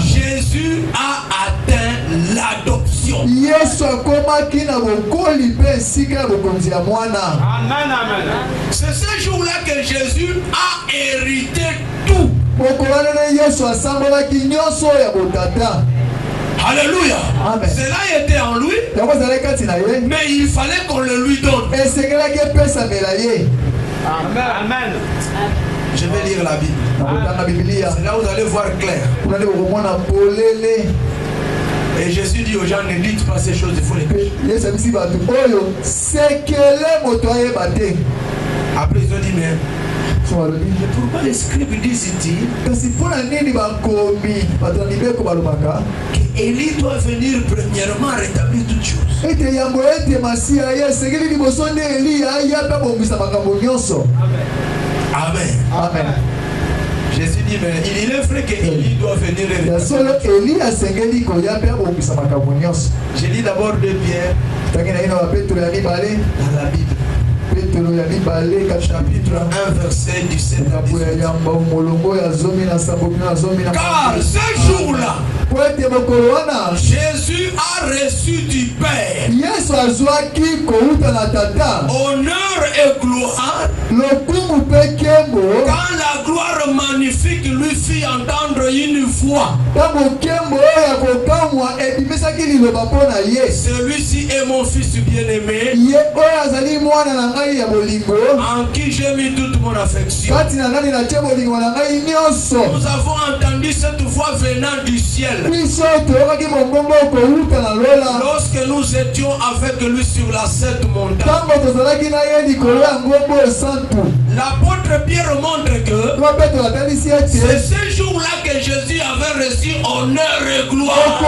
Jésus a atteint l'adoption. C'est ce jour-là que Jésus a hérité tout. Alléluia. Amen. Cela était en lui, mais il fallait qu'on le lui donne. Amen. Je vais lire la Bible. C'est là où vous allez voir clair. Et Jésus dit aux gens, ne dites pas ces choses, il faut les cacher. Après ils ont dit, mais pourquoi les scribes disent-ils qu'Élie doit venir premièrement rétablir toutes choses? Amen. Amen. Jésus dit, mais il est vrai qu'Élie doit venir rétablir. J'ai lu d'abord 2 Pierre dans la Bible. Chapitre 1, verset 17 à 18. Car ce jour-là, Jésus a reçu du Père honneur et gloire quand la gloire magnifique lui fit entendre une voix. Celui-ci est mon fils bien-aimé, en qui j'ai mis toute mon affection. Nous avons entendu cette voix venant du ciel lorsque nous étions avec lui sur la sainte montagne. L'apôtre Pierre montre que c'est ce jour-là que Jésus avait reçu honneur et gloire.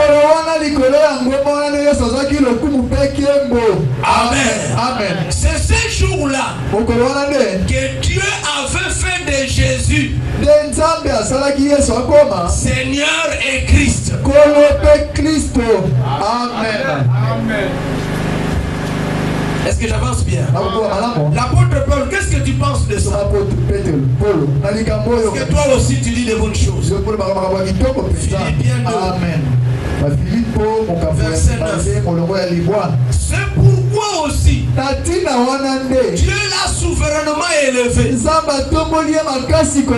Amen. Amen. C'est ce jour-là que Dieu avait fait de Jésus Seigneur et Christ. Amen. Amen. Est-ce que j'avance bien? L'apôtre Paul, qu'est-ce que tu penses de ça? Est-ce que toi aussi tu dis de bonnes choses? Philippiens 2. Amen. Verset 9. C'est pourquoi aussi Dieu l'a souverainement élevé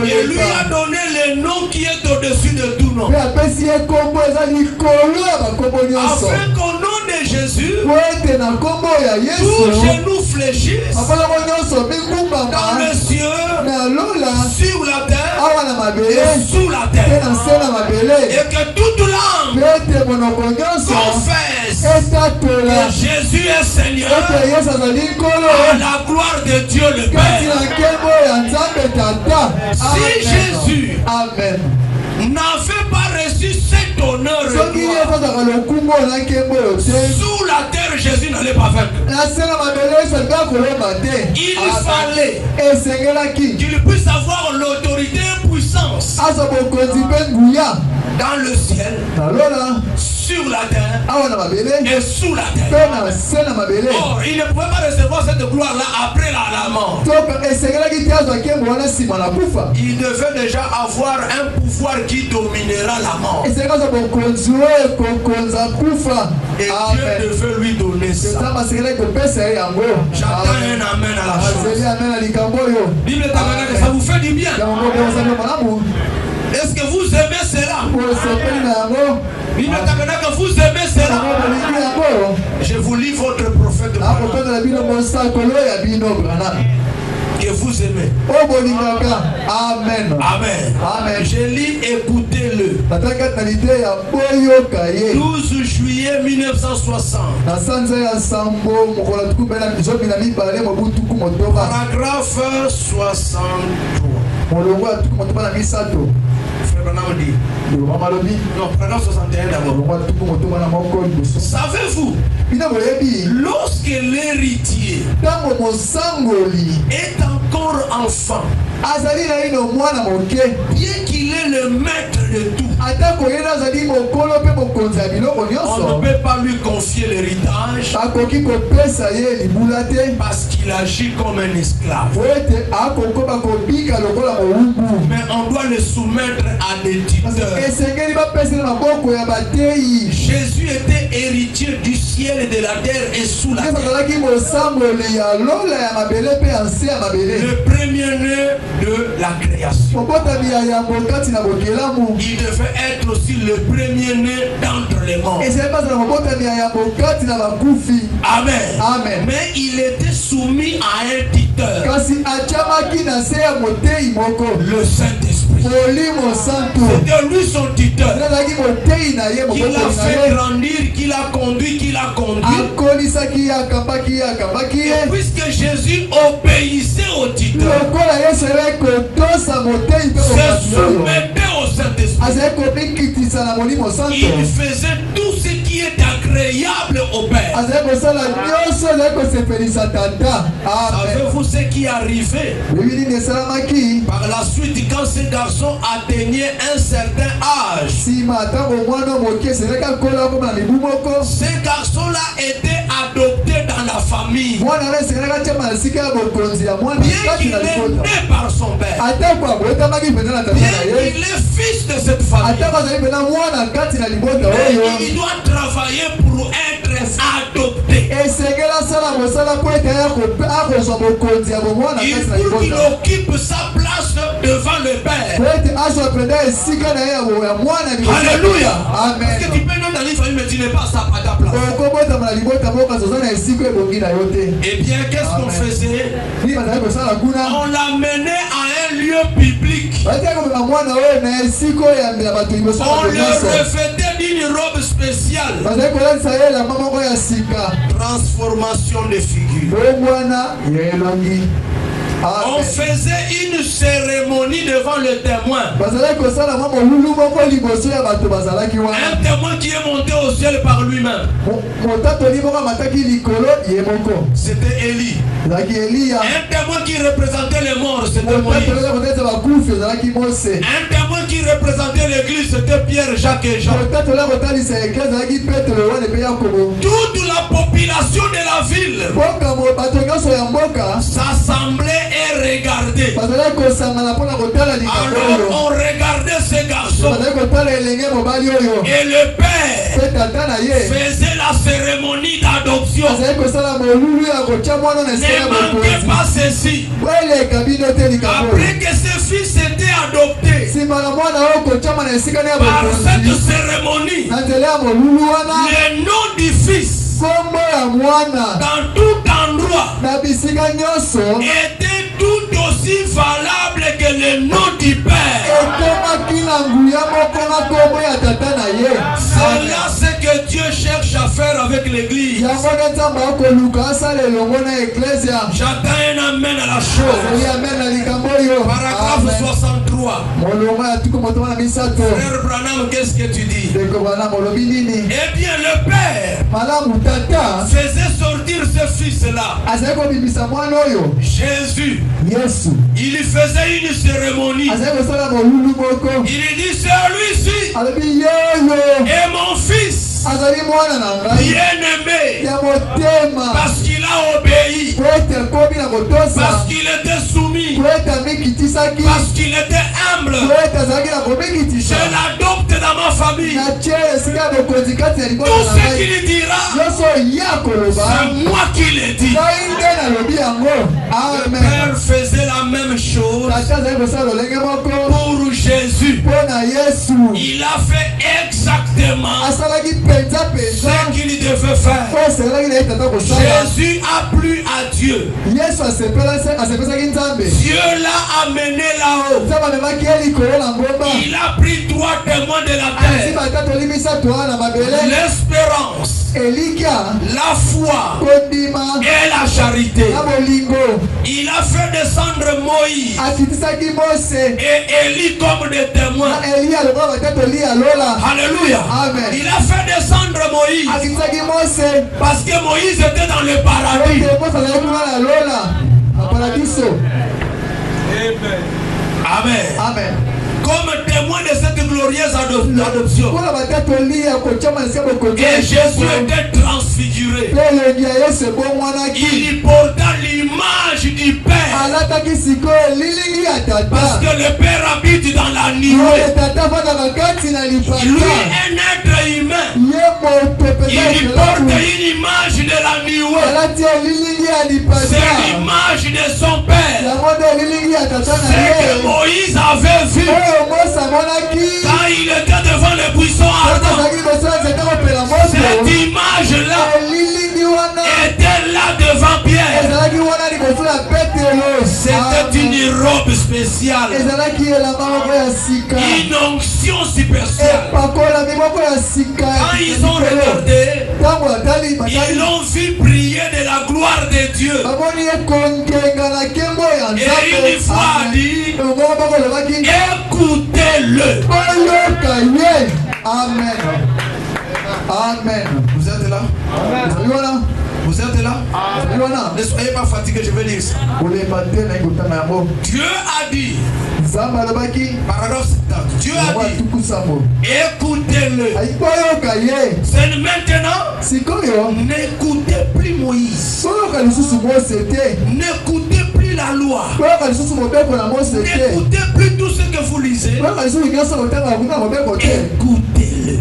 et lui a donné le nom qui est au-dessus de tout nom, afin qu'au nom de Jésus tout genou fléchisse dans le ciel, sur la terre et sous la terre, et que toute langue confesse que Jésus est Seigneur à la gloire de Dieu le Père. Si Jésus n'avait pas reçu cet honneur et gloire, sous la terre Jésus n'allait pas vaincre. Il fallait qu'il puisse avoir l'autorité et puissance dans le ciel, sur la terre et sous la terre. Or, il ne pouvait pas recevoir cette gloire-là après la mort. Il devait déjà avoir un pouvoir qui dominera la mort. Et Dieu devait lui donner ça. J'attends un amen à la chose. Bible Tabernacle, ça vous fait du bien. Est-ce que vous aimez cela? Bible Tabernacle, vous aimez cela? Je vous lis votre prophète. Que vous aimez. Amen. Amen. Amen. Je lis, écoutez-le. 12 juillet 1960. Paragraphe 63. Non, prenons 61 d'abord. Savez-vous, lorsque l'héritier est encore enfant, bien qu'il est le maître de tout, on ne peut pas lui confier l'héritage parce qu'il agit comme un esclave. Mais on doit le soumettre à des tuteurs. Jésus était héritier du ciel et de la terre et sous la terre. Le premier-né de la création. Il devait être aussi le premier-né d'entre les morts. Amen. Amen. Mais il était soumis à un tuteur. Le Saint-Esprit. C'était lui son tuteur. Qui l'a fait grandir, qui l'a conduit, qui l'a conduit. Et puisque Jésus obéissait au tuteur, se soumettait au Saint-Esprit, il faisait tout ce qui est agréable au Père. Savez-vous ce qui arrivait par la suite quand ce garçon atteignait un certain âge? Ce garçon-là était adopté dans la famille. Bien qu'il est né par son père, bien qu'il est fils de cette famille, il doit travailler pour être adopté. Il faut qu'il occupe sa place devant le Père. Alléluia. Amen. Parce que tu peux non dans une famille mais tu n'es pas à ta place. Eh bien, qu'est-ce qu'on faisait? On l'amenait à un lieu public. On le revêtait d'une robe spéciale. Transformation de figure. On faisait une cérémonie devant le témoin. Un témoin qui est monté au ciel par lui-même. C'était Élie. Un témoin qui représentait les morts, c'était Moïse. Un témoin qui représentait l'église, c'était Pierre, Jacques et Jean. Toute la population de la ville s'assemblait et regardait. Alors on regardait ces garçons. Et le père faisait la cérémonie d'adoption. Ne manquez pas ceci. Après que ce fils était adopté par cette cérémonie, le nom du fils dans tout endroit était tout aussi valable que le nom du Père. C'est là ce que Dieu cherche à faire avec l'église. J'attends un amen à la chose. Paragraphe 63. Frère Branham, qu'est-ce que tu dis? Eh bien, le Père faisait sortir ce fils-là. Jésus. Il faisait une cérémonie. Il dit celui-ci est mon fils bien-aimé, parce qu'il a obéi, parce qu'il était soumis, parce qu'il était humble. Je l'adopte dans ma famille. Tout ce qu'il dira, c'est moi qui l'ai dit. Le Père faisait la même chose pour Jésus. Il a fait exactement ce qu'il devait faire. Jésus a plu à Dieu. Dieu l'a amené là-haut. Il a pris 3 témoins de la terre. L'espérance, la foi et la charité. Il a fait descendre Moïse et Élie comme des témoins. Alléluia. Il a fait descendre Moïse parce que Moïse était dans le paradis. Amen. Comme témoin de cette glorieuse adoption. Et Jésus était transfiguré. Il porta l'image du Père. Parce que le Père habite dans la nuée. Lui, un être humain, il porte une image de la nuée. C'est l'image de son Père. C'est que Moïse avait vu quand il était devant le buisson ardent. Cette image-là était là devant Pierre. C'était une robe spéciale, une onction spéciale. Quand ils ont regardé, ils l'ont vu briller de la gloire de Dieu. Et une fois dit, écoutez-le. Amen. Amen. Vous êtes là? Amen. Vous êtes là? Ne soyez pas fatigués, je vais lire ça. Dieu a dit, paragraphe 70, Dieu a dit, écoutez-le. C'est maintenant, n'écoutez plus Moïse. N'écoutez plus la loi. N'écoutez plus tout ce que vous lisez. Écoutez-le.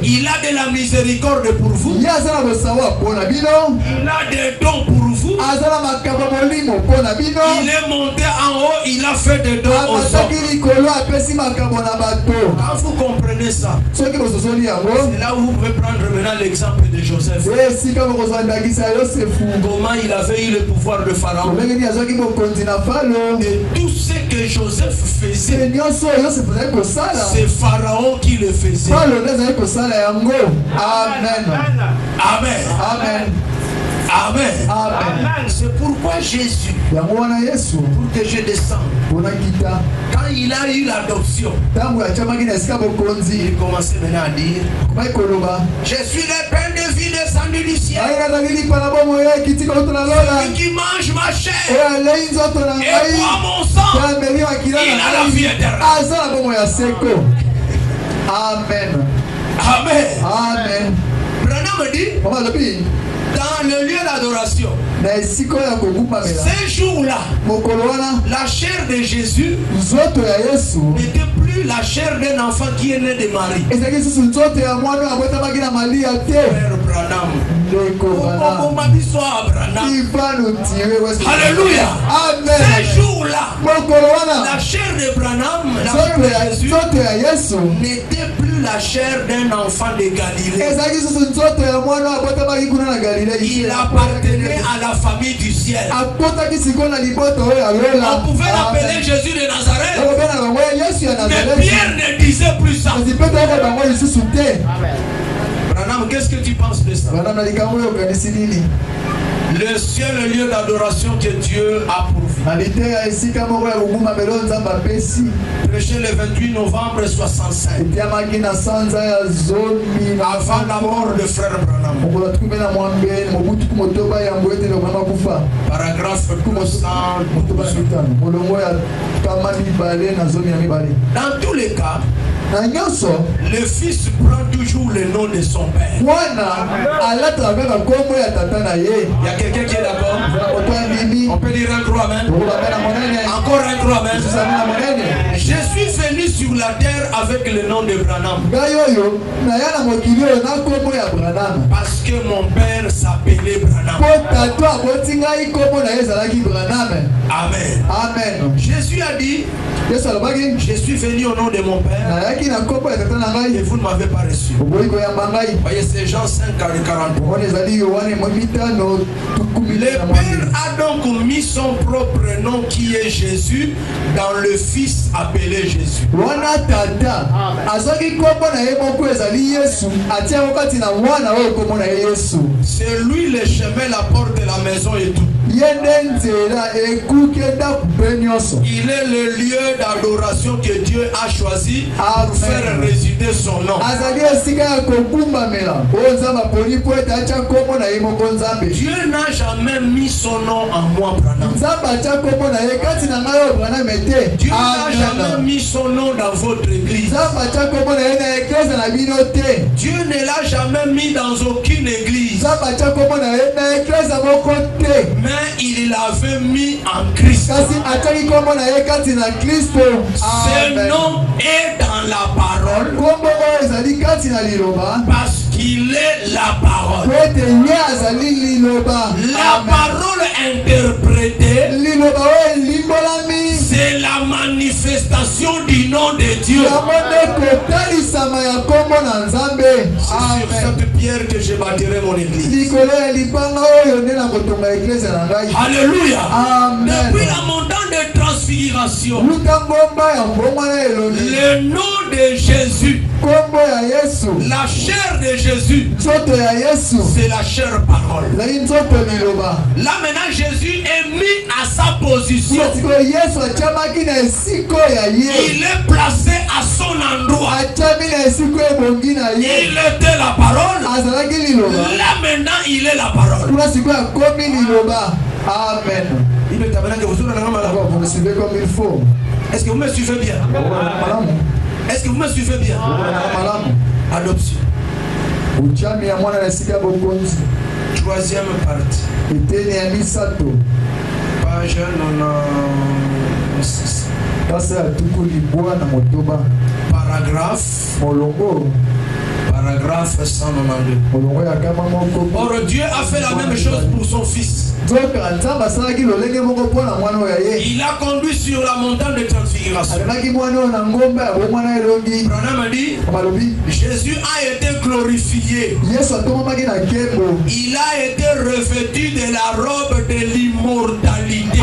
Il a de la miséricorde pour vous. Il a des dons pour vous. Il est monté en haut, il a fait des dons aux hommes. Quand vous comprenez ça, c'est là où vous pouvez prendre maintenant l'exemple de Joseph. Comment il avait eu le pouvoir de Pharaon. Et tout ce que Joseph faisait, c'est Pharaon qui le faisait. Amen. Amen. Amen. Amen. Amen. C'est pourquoi Jésus, pour que je descende, quand il a eu l'adoption, il commençait maintenant à dire, je suis le pain de vie descendu du ciel. Celui qui mange ma chair et boit mon sang, il a la vie éternelle. Amen. Amen. Amen. Branham dit, dans le lieu d'adoration, ces jours-là, la chair de Jésus n'était plus la chair d'un enfant qui est né de Marie. Père Branham. Alléluia. Ces jours-là, la chair de Branham, la chair de Jésus, n'était plus la chair d'un enfant de Galilée. Il appartenait à la famille du ciel. On pouvait l'appeler Jésus de Nazareth, mais Pierre ne disait plus ça. Branham, qu'est-ce que tu penses de ça? Le ciel est le lieu d'adoration que Dieu a pourvu. Prêché le 28 novembre 65. Avant la mort de frère Branham. Paragraphe 200. Dans tous les cas, le fils prend toujours le nom de son père. Il y a quelqu'un qui est d'accord? On peut dire un gros amen. Encore un gros amen. Je suis venu sur la terre avec le nom de Branham. Parce que mon père s'appelait Branham. Amen. Amen. Jésus a dit, je suis venu au nom de mon Père et vous ne m'avez pas reçu. Voyez, c'est Jean 5, 43. Le Père a donc mis son propre nom qui est Jésus dans le Fils appelé Jésus. C'est lui le chemin, la porte de la maison et tout. Il est le lieu d'adoration que Dieu a choisi pour faire résider son nom. Dieu n'a jamais mis son nom en moi, Branham. Dieu n'a jamais mis son nom dans votre église. Dieu ne l'a jamais mis dans aucune église. Mais il l'avait mis en Christ. Ce nom est dans la parole parce qu'il est la parole. La parole interprétée, c'est la manifestation du nom de Dieu. C'est sur cette pierre que je bâtirai mon église. Alléluia. Depuis la montagne de transfiguration, le nom de Jésus, la chair de Jésus, c'est la chair parole. Là maintenant Jésus est mis à sa position. Il est placé à son endroit. Il était la parole. Là maintenant il est la parole. Amen. Vous me suivez comme il faut. Est-ce que vous me suivez bien? Est-ce que vous me suivez bien? Adoption. Troisième partie. Page 96. Paragraphe 192. Or Dieu a fait la même chose pour son fils. Il a conduit sur la montagne de transfiguration. Branham a dit, Jésus a été glorifié. Il a été revêtu de la robe de l'immortalité.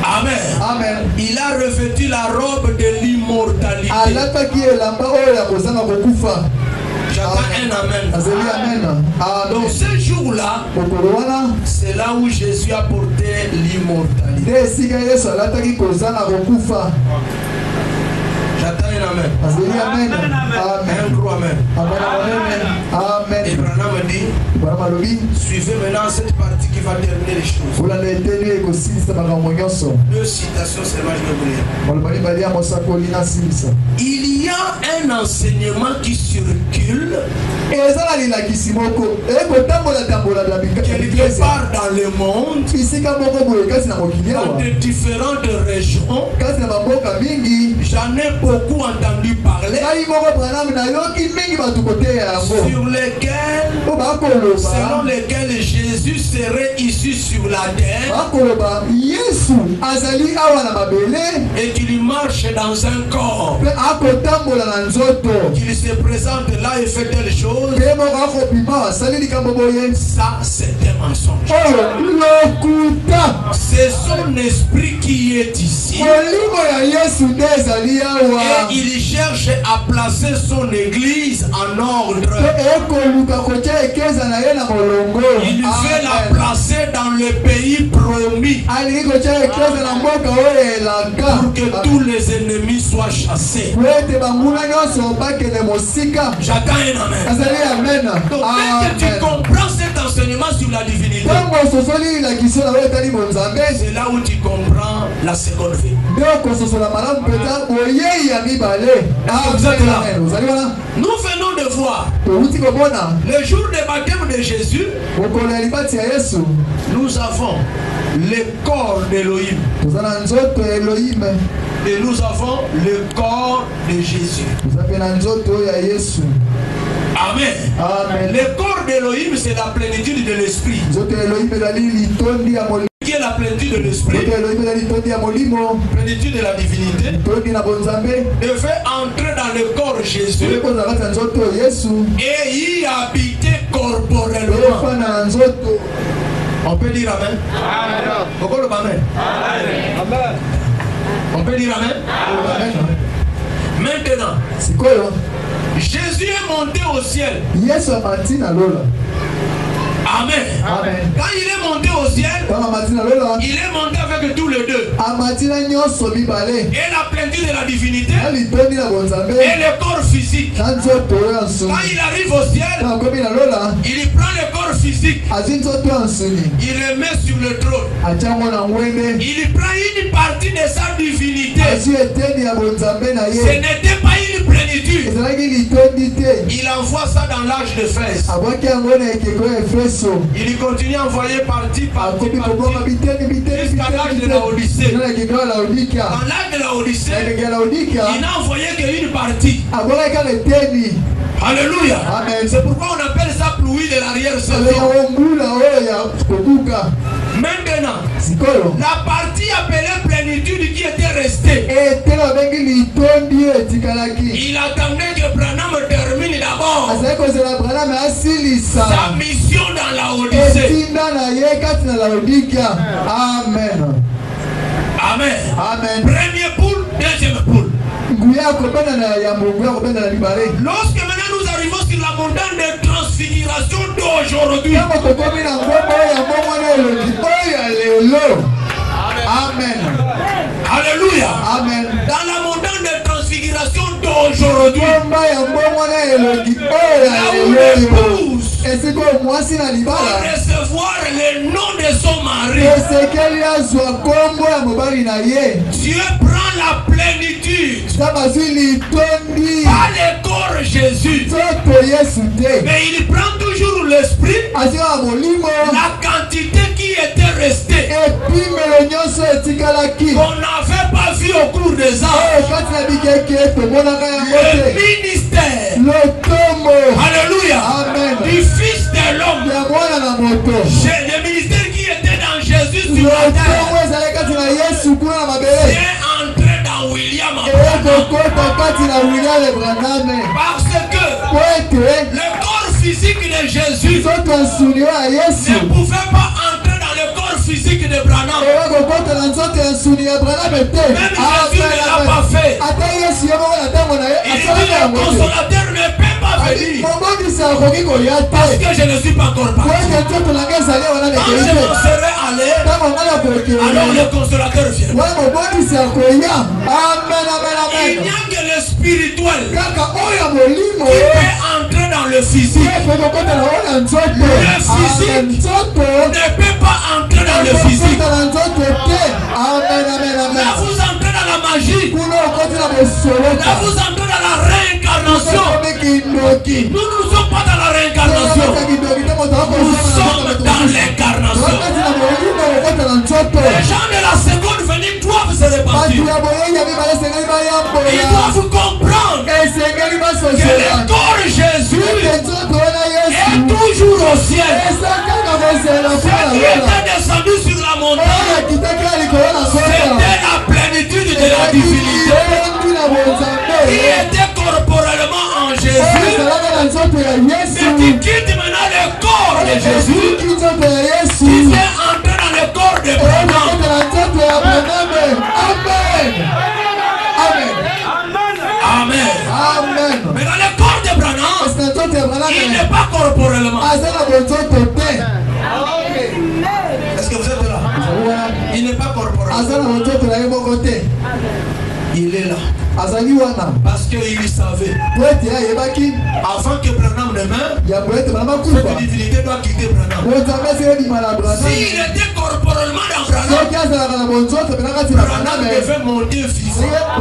Amen. Amen. Il a revêtu la robe de l'immortalité. J'attends un amen. Donc ce jour-là, c'est là où Jésus a porté l'immortalité. J'attends un amen. Un gros amen. Et Branham dit, suivez maintenant cette partie qui va terminer les choses. 2 citations seulement, je vais vous lire. Il y a un enseignement qui circule quelque part dans le monde, dans de différentes régions. J'en ai beaucoup entendu parler, sur lesquels, selon lesquels Jésus serait ici sur la terre et qu'il marche dans un corps, qu'il se présente là et fait telle chose. Ça, c'est un mensonge. C'est son esprit qui est ici et il cherche à placer son église en ordre. Il veut la placer dans le pays promis pour que tous les ennemis soient chassés. J'attends un amen. Donc dès que tu comprends cet enseignement sur la divinité, c'est là où tu comprends la seconde vie. Vous êtes là. Nous venons de voir le jour du baptême de Jésus. Nous avons le corps d'Élohim et nous avons le corps de Jésus. Amen. Amen. Le corps corps d'Elohim, c'est la plénitude de l'esprit. Qui est la plénitude de l'esprit, plénitude de la divinité, devait entrer dans le corps de Jésus et y habiter corporellement. On peut dire Amen. Amen. On peut dire Amen. Maintenant, Jésus est monté au ciel. Amen. Quand il est monté au ciel, il est monté avec tous les deux. Et la plénitude de la divinité et le corps physique. Quand il arrive au ciel, il prend le corps physique, il le met sur le trône. Il prend une partie de sa divinité. Ce n'était pas une plénitude. Il envoie ça dans l'âge de Fès. Il continue à envoyer partie par partie jusqu'à l'âge de la Odyssée. Dans l'âge de la Odyssée, il n'a envoyé qu'une partie. Alléluia. C'est pourquoi on appelle ça pluie de l'arrière-saison. Maintenant, la partie appelée plénitude qui était restée, il attendait que Branham termine d'abord sa mission dans la Odyssée. Amen. Premier poule, deuxième poule. Lorsque maintenant nous arrivons sur la montagne de transfiguration d'aujourd'hui, Amen. Alléluia. Amen. Dans la montagne de transfiguration d'aujourd'hui, là où l'épouse va recevoir le nom de son mari, Dieu prend la plénitude, pas le corps Jésus, mais il prend toujours l'esprit, la quantité qui était restée, qu'on n'avait pas vu au cours des ans, le ministère, alléluia, du Fils de l'homme, le ministère qui était dans Jésus sur la terre, est entré dans William Branham, parce que le corps physique de Jésus ne pouvait pas entrer dans le corps physique de Branham. Même Jésus ne l'a pas fait. Il dit le consolateur ne peut pas venir parce que je ne suis pas encore parti. Quand je serai allé, alors le consolateur viendra. Il n'y a que le spirituel qui peut entrer dans le physique. Le physique ne peut pas entrer dans le physique. Là vous entrez dans la magie. Là vous entrez dans la réincarnation. Nous ne sommes pas dans la réincarnation. Nous sommes dans l'incarnation. Les gens de la seconde venue doivent se répartir. Ils doivent comprendre que le corps de Jésus est toujours au ciel. Celui qui était descendu sur la montagne, c'était la plénitude de la divinité qui était corporellement en Jésus, mais qui quitte maintenant le corps de Jésus, qui fait entrer dans le corps de Branham. Amen. Mais dans le corps de Branham, il n'est pas corporellement. Est-ce que vous êtes là? Il n'est pas corporellement. Il est là. Parce qu'il savait. Avant que Branham ne meure, cette divinité doit quitter Branham. S'il était corporellement dans Branham, Branham devait monter physiquement.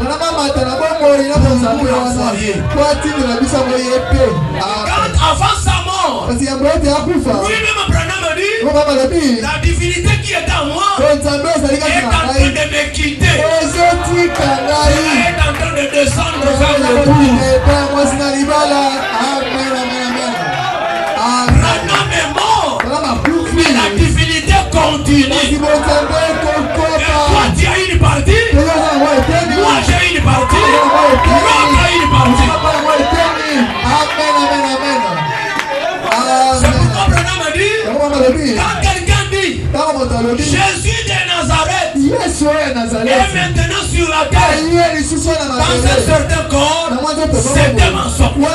Quand avant sa mort, lui-même Branham dit, la divinité qui est en moi est en train de me quitter. Elle est en train de descendre vers le bout. maintenant sur la terre, dans un certain corps, c'est un mensonge.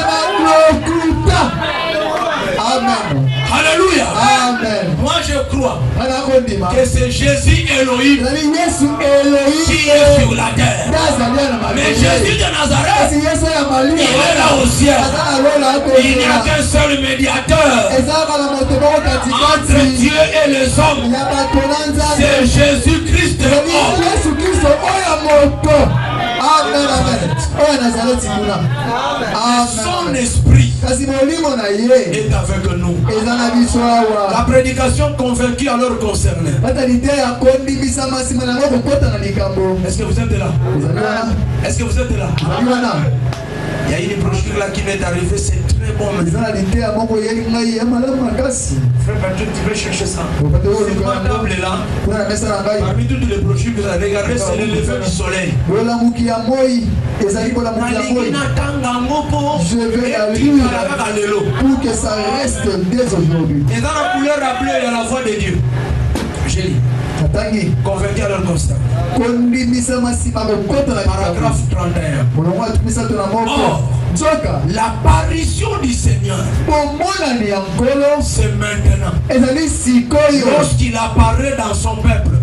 Amen. Alléluia. Amen. Moi je crois que c'est Jésus Elohim qui est sur la terre. Mais Jésus de Nazareth, il est là au ciel. Il n'y a qu'un seul médiateur entre Dieu et les hommes. C'est Jésus-Christ le Amen, Son esprit est avec nous. La prédication convaincue alors concernée. Est-ce que vous êtes là? Est-ce que vous êtes là? Il y a une brochure là qui m'est arrivée, c'est très bon. Frère Patrick, tu veux chercher ça? C'est ma table là. Parmi toutes les brochures que vous avez regardées, c'est le lever du soleil. Je vais la lire pour que ça reste dès aujourd'hui. Et dans la couleur bleue, il y a la voix de Dieu. Je lis. Convaincu à leur constat. Paragraphe 31. Or, l'apparition du Seigneur, c'est maintenant. Lorsqu'il apparaît dans son peuple,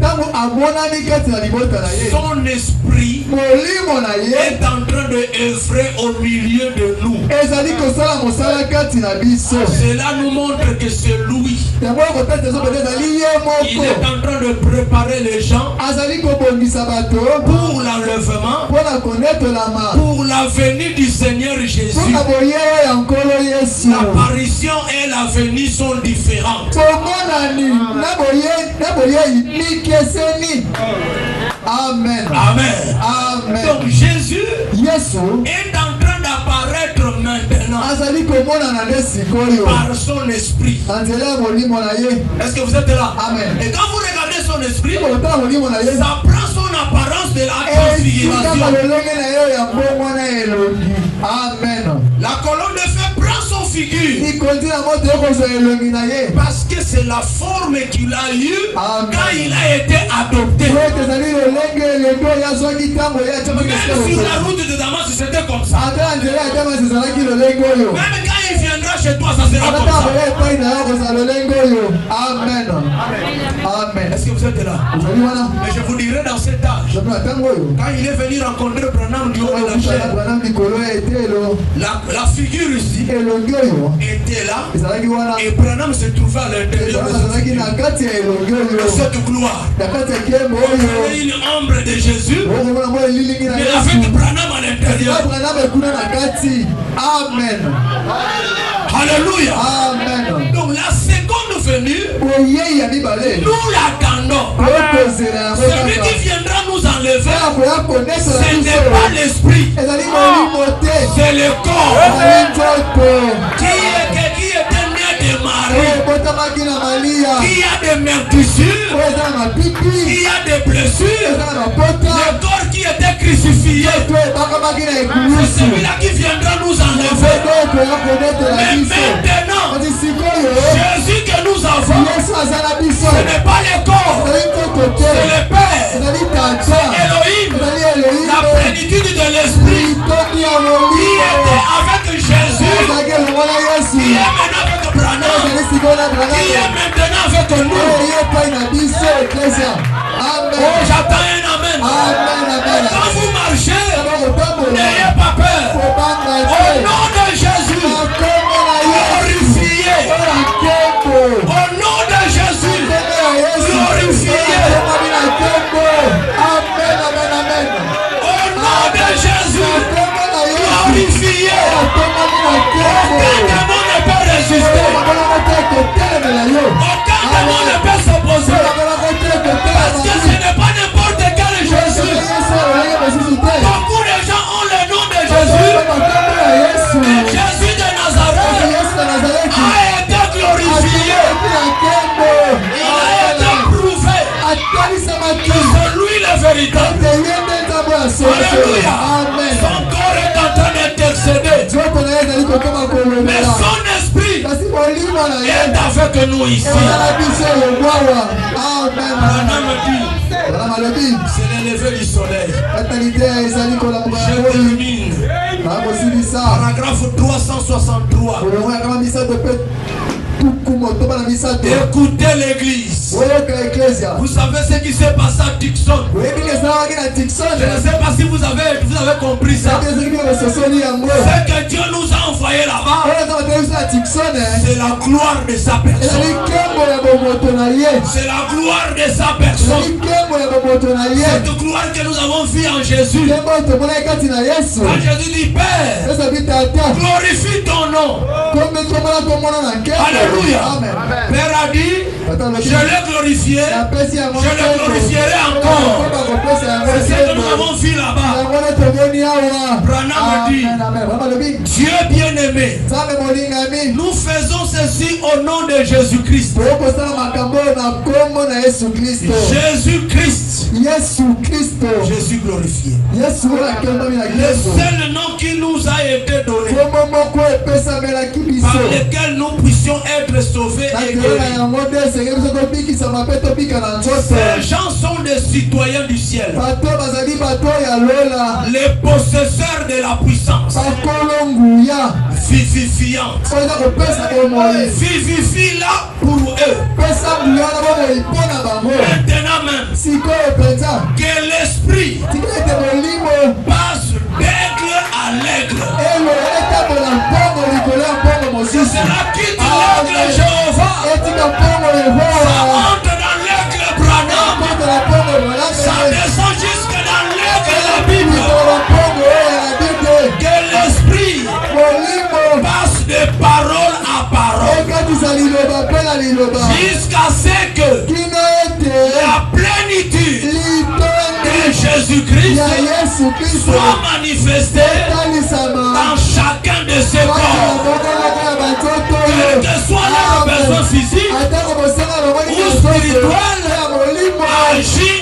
son esprit est en train d'œuvrer au milieu de nous. Cela nous montre que c'est lui. Il est en train de préparer les gens pour l'enlèvement, pour la venue du Seigneur Jésus. L'apparition et la venue sont différentes. Amen. Amen. Amen. Donc Jésus est en train d'apparaître maintenant par son esprit. Est-ce que vous êtes là? Amen. Et quand vous regardez son esprit, ça prend son apparence de la transfiguration. Amen. La colonne de feu prend son figure. Parce que c'est la forme qu'il a eue quand il a été adopté. Même sur la route de Damas, c'était comme ça. Même quand il viendra chez toi, ça sera comme ça. Amen. Amen. Est-ce que vous êtes là? Mais je vous dirai dans cet âge, quand il est venu rencontrer Branham du haut de la chair, la figure ici était là et Branham se trouvait à l'intérieur de cette gloire. Il y avait une ombre de Jésus, mais avec Branham à l'intérieur. Amen. Alléluia. Amen. Donc la seconde venue, nous l'attendons. Celui qui viendra nous enlever, ce n'est pas l'esprit, c'est le corps qui était né de Marie, qui a des meurtrissures, qui a des blessures, le corps qui était crucifié. C'est celui-là qui viendra nous enlever. Mais maintenant, Jésus que nous avons, ce n'est pas le corps, c'est le Père, c'est Elohim, la plénitude de l'Esprit qui était avec Jésus, qui est maintenant avec Branham, qui est maintenant avec nous. Oh, j'attends un amen. Quand vous marchez, n'ayez pas peur. Au nom de Jésus, glorifiez. Au nom de Jésus, glorifiez. Au nom de Jésus, glorifiez. Aucun démon ne peut résister. Aucun démon ne peut s'opposer. Parce que ce n'est pas n'importe quel Jésus. Beaucoup de gens ont le nom de Jésus. Mais Jésus de Nazareth a été glorifié. Il a été prouvé que c'est lui le véritable. Alléluia. Son corps est en train d'être intercéder. Mais son esprit est avec nous ici. C'est le lever du soleil. Je termine. Paragraphe 363. Écoutez l'église. Vous savez ce qui s'est passé à Dixon. Je ne sais pas si vous avez compris ça. Ce que Dieu nous a envoyé là-bas, c'est la gloire de sa personne. C'est la gloire de sa personne. Cette gloire que nous avons vue en Jésus. Quand Jésus dit Père, glorifie ton nom. Alléluia. Père a dit, je l'ai glorifié, je le glorifierai encore. C'est ce que nous avons vu là-bas. Branham dit, Dieu bien-aimé, nous faisons ceci au nom de Jésus-Christ. Jésus-Christ. Jésus glorifié. Le seul nom qui nous a été donné, par lequel nous puissions être sauvés et guéris. Ces gens sont des citoyens du ciel, les possesseurs de la puissance, vivifiante. Vivifie là pour eux. Maintenant même, que l'esprit passe d'aigle à l'aigle. Si cela quitte l'aigle Jéhovah, ça entre dans l'aigle Branham, ça descend jusque dans l'aigle la Bible. Que l'esprit passe de parole à parole jusqu'à ce que la plénitude de Jésus-Christ soit manifestée dans chacun de ses corps. Quel que soit leur besoin physique ou spirituel, agit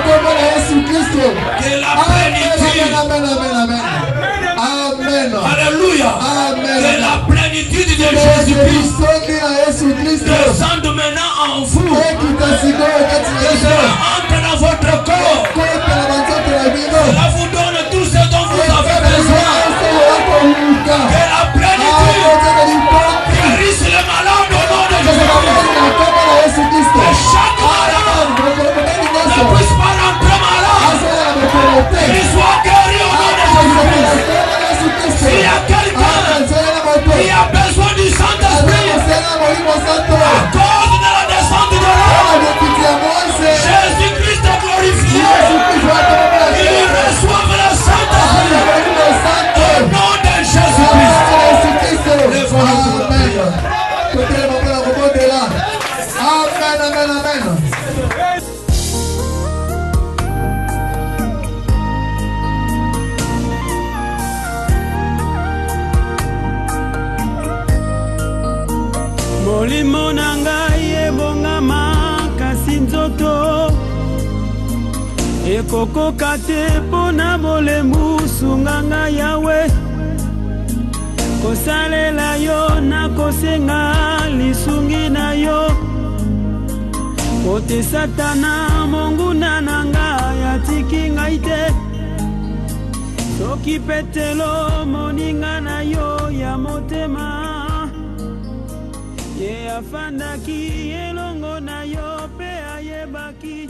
au nom de Jésus-Christ. Que la plénitude, alléluia, que la plénitude de Jésus-Christ descende maintenant en vous, entre dans votre corps. Cela vous donne tout ce dont vous avez besoin. Que la plénitude guérisse les malades au nom de Jésus-Christ. Que chaque malade ne puisse pas rentrer malade, qu'il soit guéri au nom de Jésus-Christ. S'il y a quelqu'un qui a besoin du Saint-Esprit à cause de la descente de l'homme, Jésus-Christ est glorifié. Il reçoit le Saint-Esprit au nom de Jésus-Christ. Amen, amen, amen. Molimo na ngai ebongama kasi nzoto ekokoka te mpona bolembusu nganga yawe kosalela yo na kosenga lisungi na yo kote satana monguna na ngai atiki ngai te soki petelo moninga na yo ya motema ye afandaki elongo na yo pe ayebaki